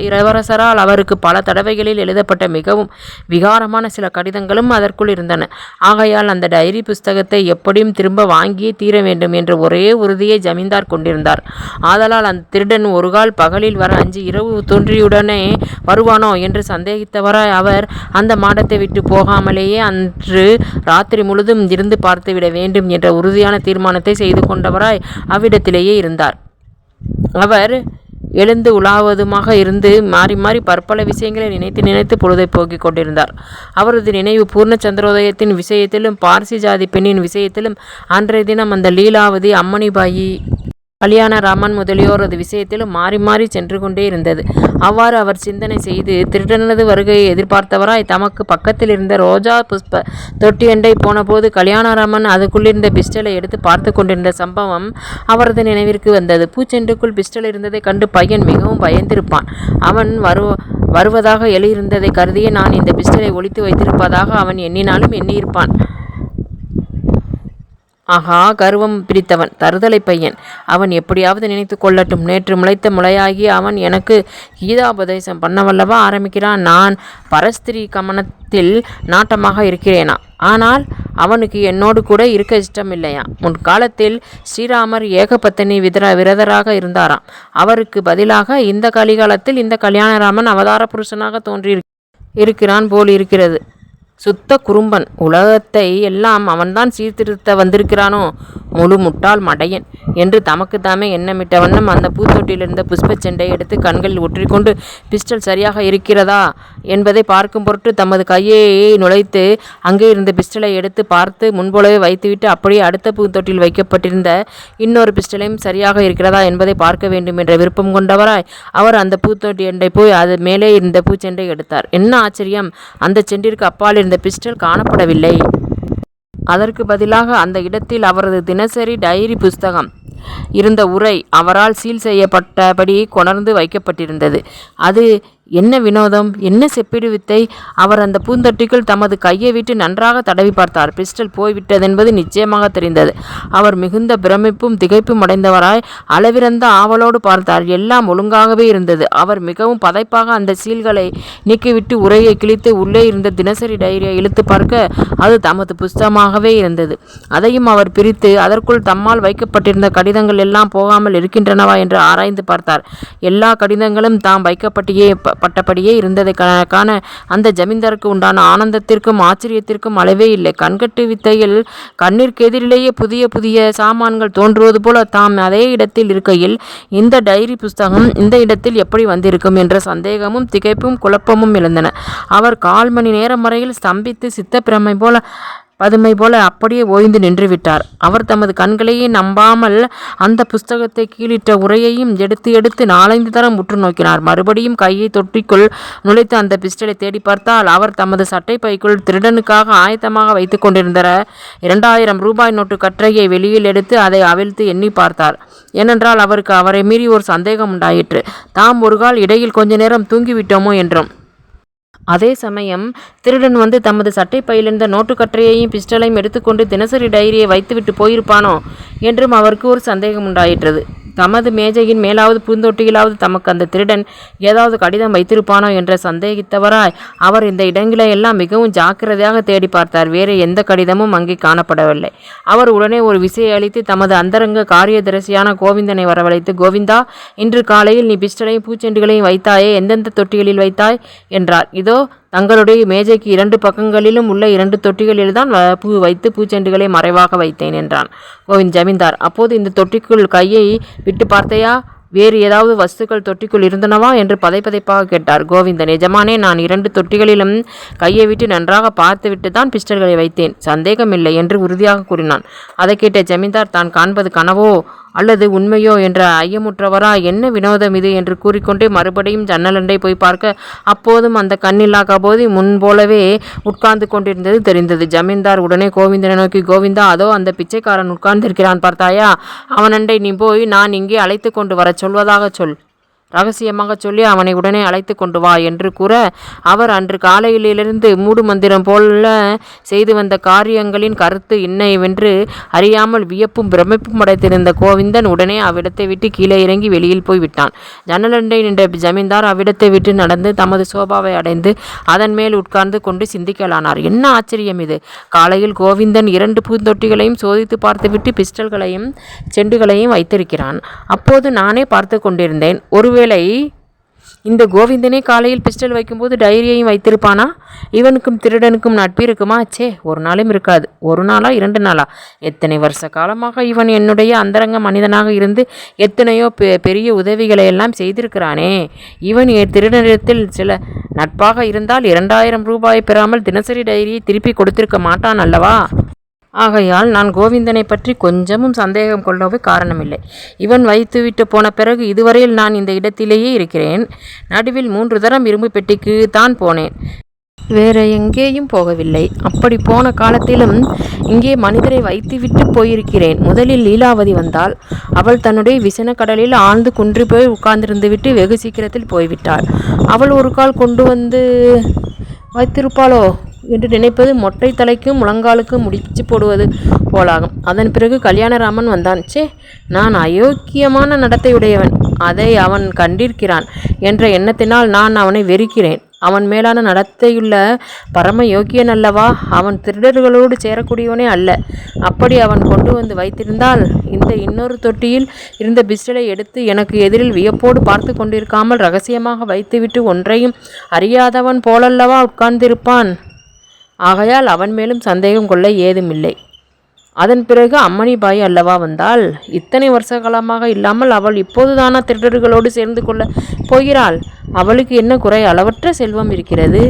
இளவரசரால் அவருக்கு பல தடவைகளில் எழுதப்பட்ட மிகவும் விகாரமான சில கடிதங்களும் அதற்குள் இருந்தன. ஆகையால் அந்த டைரி புஸ்தகத்தை எப்படியும் திரும்ப வாங்கியே தீர வேண்டும் என்ற ஒரே உறுதியை ஜமீன்தார் கொண்டிருந்தார். ஆதலால் அந்த திருடன் ஒருகால் பகலில் வர அஞ்சு இரவு தோன்றியுடனே வருவானோ என்று சந்தேகித்தவராய் அவர் அந்த மாடத்தை விட்டு போகாமலேயே அன்று ராத்திரி முழுதும் இருந்து பார்த்துவிட வேண்டும் என்ற உறுதியான தீர்மானத்தை செய்து கொண்டவராய் அவ்விடத்திலேயே இருந்தார். அவர் எழுந்து உலாவதுமாக இருந்து மாறி மாறி பற்பல விஷயங்களை நினைத்து நினைத்து பொழுதை போக்கிக் கொண்டிருந்தார். அவரது நினைவு பூர்ணச்சந்திரோதயத்தின் விஷயத்திலும் பார்சி ஜாதி பெண்ணின் விஷயத்திலும் அன்றைய தினம் அந்த லீலாவதி, அம்மணிபாயி, கல்யாணராமன் முதலியோரது விஷயத்திலும் மாறி மாறி சென்று கொண்டே இருந்தது. அவ்வாறு அவர் சிந்தனை செய்து திருடனது வருகையை எதிர்பார்த்தவராய் தமக்கு பக்கத்தில் இருந்த ரோஜா புஷ்ப தொட்டியண்டை போனபோது கல்யாணராமன் அதுக்குள்ளிருந்த பிஸ்டலை எடுத்து பார்த்து கொண்டிருந்த சம்பவம் அவரது நினைவிற்கு வந்தது. பூச்செண்டுக்குள் பிஸ்டல் இருந்ததை கண்டு பையன் மிகவும் பயந்திருப்பான். அவன் வருவதாக எழுதியிருந்ததை கருதியே நான் இந்த பிஸ்டலை ஒளித்து வைத்திருப்பதாக அவன் எண்ணினாலும் எண்ணியிருப்பான். ஆகா, கர்வம் பிடித்தவன், தருதலை பையன். அவன் எப்படியாவது நினைத்து கொள்ளட்டும். நேற்று முளைத்த முளையாகி அவன் எனக்கு கீதாபதேசம் பண்ணவல்லவா ஆரம்பிக்கிறான். நான் பரஸ்திரீ கமனத்தில் நாட்டமாக இருக்கிறேனா? அவனுக்கு என்னோடு கூட இருக்க இஷ்டம் இல்லையா? முன்காலத்தில் ஸ்ரீராமர் ஏகபத்தினி விரதராக இருந்தாராம். அவருக்கு பதிலாக இந்த கலிகாலத்தில் இந்த கல்யாணராமன் அவதார புருஷனாக தோன்றி இருக்கிறான் போல் இருக்கிறது. சுத்த குறும்பன். உலகத்தை எல்லாம் அவன்தான் சீர்திருத்த வந்திருக்கிறானோ? முழு முட்டாள் மடையன் என்று தமக்குத்தாமே எண்ணமிட்ட வண்ணம் அந்த பூத்தொட்டியிலிருந்த புஷ்பச்செண்டை எடுத்து கண்களில் ஒற்றிக்கொண்டு பிஸ்டல் சரியாக இருக்கிறதா என்பதை பார்க்கும் பொருட்டு தமது கையை நுழைத்து அங்கே இருந்த பிஸ்டலை எடுத்து பார்த்து முன்போலவே வைத்துவிட்டு அப்படியே அடுத்த பூத்தொட்டியில் வைக்கப்பட்டிருந்த இன்னொரு பிஸ்டலையும் சரியாக இருக்கிறதா என்பதை பார்க்க வேண்டும் என்ற விருப்பம் கொண்டவராய் அவர் அந்த பூத்தொட்டியண்டை போய் அது மேலே இருந்த பூச்செண்டை எடுத்தார். என்ன ஆச்சரியம்! அந்த செண்டிற்கு அப்பால் இருந்த பிஸ்டல் காணப்படவில்லை. அதற்கு பதிலாக அந்த இடத்தில் அவரது தினசரி டைரி புஸ்தகம் இருந்த உரை அவரால் சீல் செய்யப்பட்டபடி கொணர்ந்து வைக்கப்பட்டிருந்தது. அது என்ன வினோதம், என்ன செப்பிடு வித்தை! அவர் அந்த பூந்தொட்டிக்குள் தமது கையை விட்டு நன்றாக தடவி பார்த்தார். பிஸ்டல் போய்விட்டதென்பது நிச்சயமாக தெரிந்தது. அவர் மிகுந்த பிரமிப்பும் திகைப்பும் அடைந்தவராய் அளவிறந்த ஆவலோடு பார்த்தார். எல்லாம் ஒழுங்காகவே இருந்தது. அவர் மிகவும் பதைப்பாக அந்த சீல்களை நீக்கிவிட்டு உரையை கிழித்து உள்ளே இருந்த தினசரி டைரியை இழுத்து பார்க்க அது தமது புஸ்தகமாகவே இருந்தது. அதையும் அவர் பிரித்து அதற்குள் தம்மால் வைக்கப்பட்டிருந்த கடிதங்கள் எல்லாம் போகாமல் இருக்கின்றனவா என்று ஆராய்ந்து பார்த்தார். எல்லா கடிதங்களும் தாம் பட்டபடியே இருந்ததை காண அந்த ஜமீன்தாருக்கு உண்டான ஆனந்தத்திற்கும் ஆச்சரியத்திற்கும் அளவே இல்லை. கண்கட்டு வித்தையில் கண்ணிற்கு எதிரிலேயே புதிய புதிய சாமான்கள் தோன்றுவது போல தாம் அதே இடத்தில் இருக்கையில் இந்த டைரி புஸ்தகம் இந்த இடத்தில் எப்படி வந்திருக்கும் என்ற சந்தேகமும் திகைப்பும் குழப்பமும் எழுந்தன. அவர் 1/4 மணி நேரம் வரையில் ஸ்தம்பித்து சித்தப்பிரமை போல பதுமை போல அப்படியே ஓய்ந்து நின்று விட்டார். அவர் தமது கண்களையே நம்பாமல் அந்த புஸ்தகத்தை கீழிட்ட உரையையும் எடுத்து எடுத்து 4-5 தரம் உற்று நோக்கினார். மறுபடியும் கையை தொட்டிக்குள் நுழைத்து அந்த பிஸ்டலை தேடி பார்த்தால் அவர் தமது சட்டை பைக்குள் திருடனுக்காக ஆயத்தமாக வைத்து கொண்டிருந்த 2000 ரூபாய் நோட்டு கற்றையை வெளியில் எடுத்து அதை அவிழ்த்து எண்ணி பார்த்தார். ஏனென்றால் அவருக்கு அவரை மீறி ஒரு சந்தேகம் உண்டாயிற்று. தாம் ஒரு கால் இடையில் கொஞ்ச நேரம் தூங்கிவிட்டோமோ என்றும். அதே சமயம் திருடன் வந்து தமது சட்டை பையிலிருந்த நோட்டுக்கற்றையையும் பிஸ்டலையும் எடுத்துக்கொண்டு தினசரி டைரியை வைத்துவிட்டு போயிருப்பானோ என்றும் அவருக்கு ஒரு சந்தேகம் உண்டாயிற்றது. தமது மேஜையின் மேலாவது பூந்தொட்டியிலாவது தமக்கு அந்த திருடன் ஏதாவது கடிதம் வைத்திருப்பானோ என்று சந்தேகித்தவராய் அவர் இந்த இடங்களை எல்லாம் மிகவும் ஜாக்கிரதையாக தேடி பார்த்தார். வேறு எந்த கடிதமும் அங்கே காணப்படவில்லை. அவர் உடனே ஒரு விசையை அளித்து தமது அந்தரங்க காரியதரிசியான கோவிந்தனை வரவழைத்து, கோவிந்தா, இன்று காலையில் நீ பிஸ்டலையும் பூச்செண்டுகளையும் வைத்தாயே, எந்தெந்த தொட்டிகளில் வைத்தாய் என்றார். இதோ தங்களுடைய மேஜைக்கு 2 பக்கங்களிலும் உள்ள 2 தொட்டிகளில்தான் பூ வைத்து பூச்செண்டுகளை மறைவாக வைத்தேன் என்றான் ஜமீன்தார். அப்போது இந்த தொட்டிக்குள் கையை விட்டு பார்த்தையா? வேறு ஏதாவது வஸ்துக்கள் தொட்டிக்குள் இருந்தனவா என்று பதைப்பதைப்பாக கேட்டார் கோவிந்தன். எஜமானே, நான் 2 தொட்டிகளிலும் கையை விட்டு நன்றாக பார்த்துவிட்டு தான் பிஸ்டல்களை வைத்தேன், சந்தேகமில்லை என்று உறுதியாக கூறினான். அதை கேட்ட ஜமீன்தார் தான் காண்பது கனவோ அல்லது உண்மையோ என்ற ஐயமுற்றவரா, என்ன வினோதம் இது என்று கூறிக்கொண்டே மறுபடியும் ஜன்னலண்டை போய் பார்க்க அப்போதும் அந்த கண்ணில்லா கபோதி முன்போலவே உட்கார்ந்து கொண்டிருந்தது தெரிந்தது. ஜமீன்தார் உடனே கோவிந்தனை நோக்கி, கோவிந்தா, அதோ அந்த பிச்சைக்காரன் உட்கார்ந்திருக்கிறான் பார்த்தாயா? அவனண்டை நீ போய் நான் இங்கே அழைத்து கொண்டு வர சொல்வதாக சொல். ரகசியமாக சொல்லி அவனை உடனே அழைத்து கொண்டு வா என்று கூற, அவர் அன்று காலையிலிருந்து மூடு மந்திரம் போல செய்து வந்த காரியங்களின் கருத்து இன்னைவென்று அறியாமல் வியப்பும் பிரமிப்பும் அடைத்திருந்த கோவிந்தன் உடனே அவ்விடத்தை விட்டு கீழே இறங்கி வெளியில் போய் விட்டான். ஜன்னலண்டை நின்ற ஜமீன்தார் அவ்விடத்தை விட்டு நடந்து தமது சோபாவை அடைந்து அதன் மேல் உட்கார்ந்து கொண்டு சிந்திக்கலானார். என்ன ஆச்சரியம் இது! காலையில் கோவிந்தன் 2 பூந்தொட்டிகளையும் சோதித்து பார்த்துவிட்டு பிஸ்டல்களையும் செண்டுகளையும் வைத்திருக்கிறான். அப்போது நானே பார்த்து கொண்டிருந்தேன். ஒருவேளை இந்த கோவிந்தனே காலையில் பிஸ்டல் வைக்கும்போது டைரியையும் வைத்திருப்பானா? இவனுக்கும் திருடனுக்கும் நட்பு இருக்குமா? ஒரு நாளும் இருக்காது. 1 நாளா 2 நாளா? எத்தனை வருஷ காலமாக இவன் என்னுடைய அந்தரங்க மனிதனாக இருந்து எத்தனையோ பெரிய உதவிகளை எல்லாம் செய்திருக்கிறானே. இவன் திருடனிடத்தில் சில நட்பாக இருந்தால் 2000 ரூபாயை பெறாமல் தினசரி டைரியை திருப்பி கொடுத்திருக்க மாட்டான் அல்லவா? ஆகையால் நான் கோவிந்தனை பற்றி கொஞ்சமும் சந்தேகம் கொள்ளவே காரணமில்லை. இவன் வைத்துவிட்டு போன பிறகு இதுவரையில் நான் இந்த இடத்திலேயே இருக்கிறேன். நடுவில் 3 தரம் இரும்பு பெட்டிக்கு தான் போனேன், வேற எங்கேயும் போகவில்லை. அப்படி போன காலத்திலும் இங்கே மனிதரை வைத்துவிட்டு போயிருக்கிறேன். முதலில் லீலாவதி வந்தாள். அவள் தன்னுடைய விசன கடலில் ஆழ்ந்து குன்றி போய் உட்கார்ந்திருந்து விட்டு வெகு சீக்கிரத்தில் போய்விட்டாள். அவள் ஒரு கால் கொண்டு வந்து வைத்திருப்பாளோ என்று நினைப்பது மொட்டை தலைக்கும் முழங்காலுக்கும் முடிச்சு போடுவது போலாகும். அதன் பிறகு கல்யாணராமன் வந்தான். நான் அயோக்கியமான நடத்தையுடையவன், அதை அவன் கண்டிருக்கிறான் என்ற எண்ணத்தினால் நான் அவனை வெறுக்கிறேன். அவன் மேலான நடத்தையுள்ள பரம யோக்கியன் அல்லவா? அவன் திருடர்களோடு சேரக்கூடியவனே அல்ல. அப்படி அவன் கொண்டு வந்து வைத்திருந்தால் இந்த இன்னொரு தொட்டியில் இருந்த பிஸ்டலை எடுத்து எனக்கு எதிரில் வியப்போடு பார்த்து கொண்டிருக்காமல் ரகசியமாக வைத்துவிட்டு ஒன்றையும் அறியாதவன் போலல்லவா உட்கார்ந்திருப்பான். ஆகையால் அவன் மேலும் சந்தேகம் கொள்ள ஏதுமில்லை. அதன் பிறகு அம்மணிபாய் அல்லவா வந்தாள். இத்தனை வருஷ காலமாக இல்லாமல் அவள் இப்போதுதானா திருடர்களோடு சேர்ந்து கொள்ள போகிறாள்? அவளுக்கு என்ன குறை? அளவற்ற செல்வம் இருக்கிறது.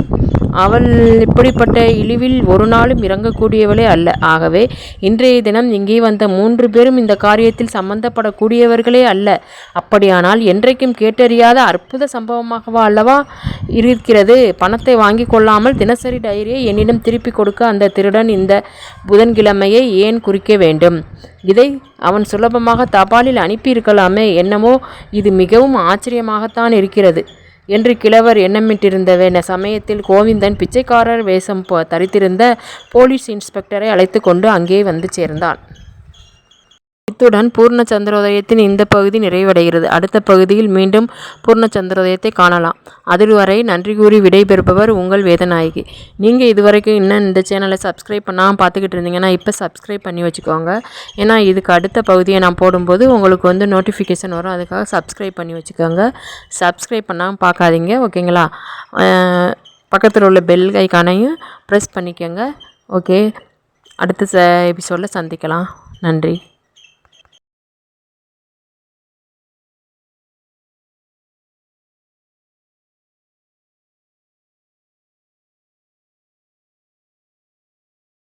அவள் இப்படிப்பட்ட இழிவில் ஒரு நாளும் இறங்கக்கூடியவளே அல்ல. ஆகவே இன்றைய தினம் இங்கே வந்த 3 பேரும் இந்த காரியத்தில் சம்பந்தப்படக்கூடியவர்களே அல்ல. அப்படியானால் என்றைக்கும் கேட்டறியாத அற்புத சம்பவமாகவா அல்லவா இருக்கிறது? பணத்தை வாங்கி கொள்ளாமல் தினசரி டைரியை என்னிடம் திருப்பி கொடுக்க அந்த திருடன் இந்த புதன்கிழமையை ஏன் குறிக்க வேண்டும்? இதை அவன் சுலபமாக தபாலில் அனுப்பியிருக்கலாமே. என்னமோ இது மிகவும் ஆச்சரியமாகத்தான் இருக்கிறது என்று கிழவர் எண்ணமிட்டிருந்த சமயத்தில் கோவிந்தன் பிச்சைக்காரர் வேஷம் தரித்திருந்த போலீஸ் இன்ஸ்பெக்டரை அழைத்து கொண்டு அங்கே வந்து சேர்ந்தான். இத்துடன் பூர்ண சந்திரோதயத்தின் இந்த பகுதி நிறைவடைகிறது. அடுத்த பகுதியில் மீண்டும் பூர்ண சந்திரோதயத்தை காணலாம். அதுவரை நன்றி கூறி விடைபெறுபவர் உங்கள் வேதநாயகி. நீங்கள் இதுவரைக்கும் இன்னும் இந்த சேனலை சப்ஸ்கிரைப் பண்ணாமல் பார்த்துக்கிட்டு இருந்தீங்கன்னா இப்போ சப்ஸ்கிரைப் பண்ணி வச்சுக்கோங்க. ஏன்னா இதுக்கு அடுத்த பகுதியை நான் போடும்போது உங்களுக்கு நோட்டிஃபிகேஷன் வரும். அதுக்காக சப்ஸ்கிரைப் பண்ணி வச்சுக்கோங்க. சப்ஸ்கிரைப் பண்ணாமல் பார்க்காதீங்க, ஓகேங்களா? பக்கத்தில் உள்ள பெல் ஐக்கானையும் ப்ரெஸ் பண்ணிக்கோங்க. ஓகே, அடுத்த எபிசோடில் சந்திக்கலாம். நன்றி.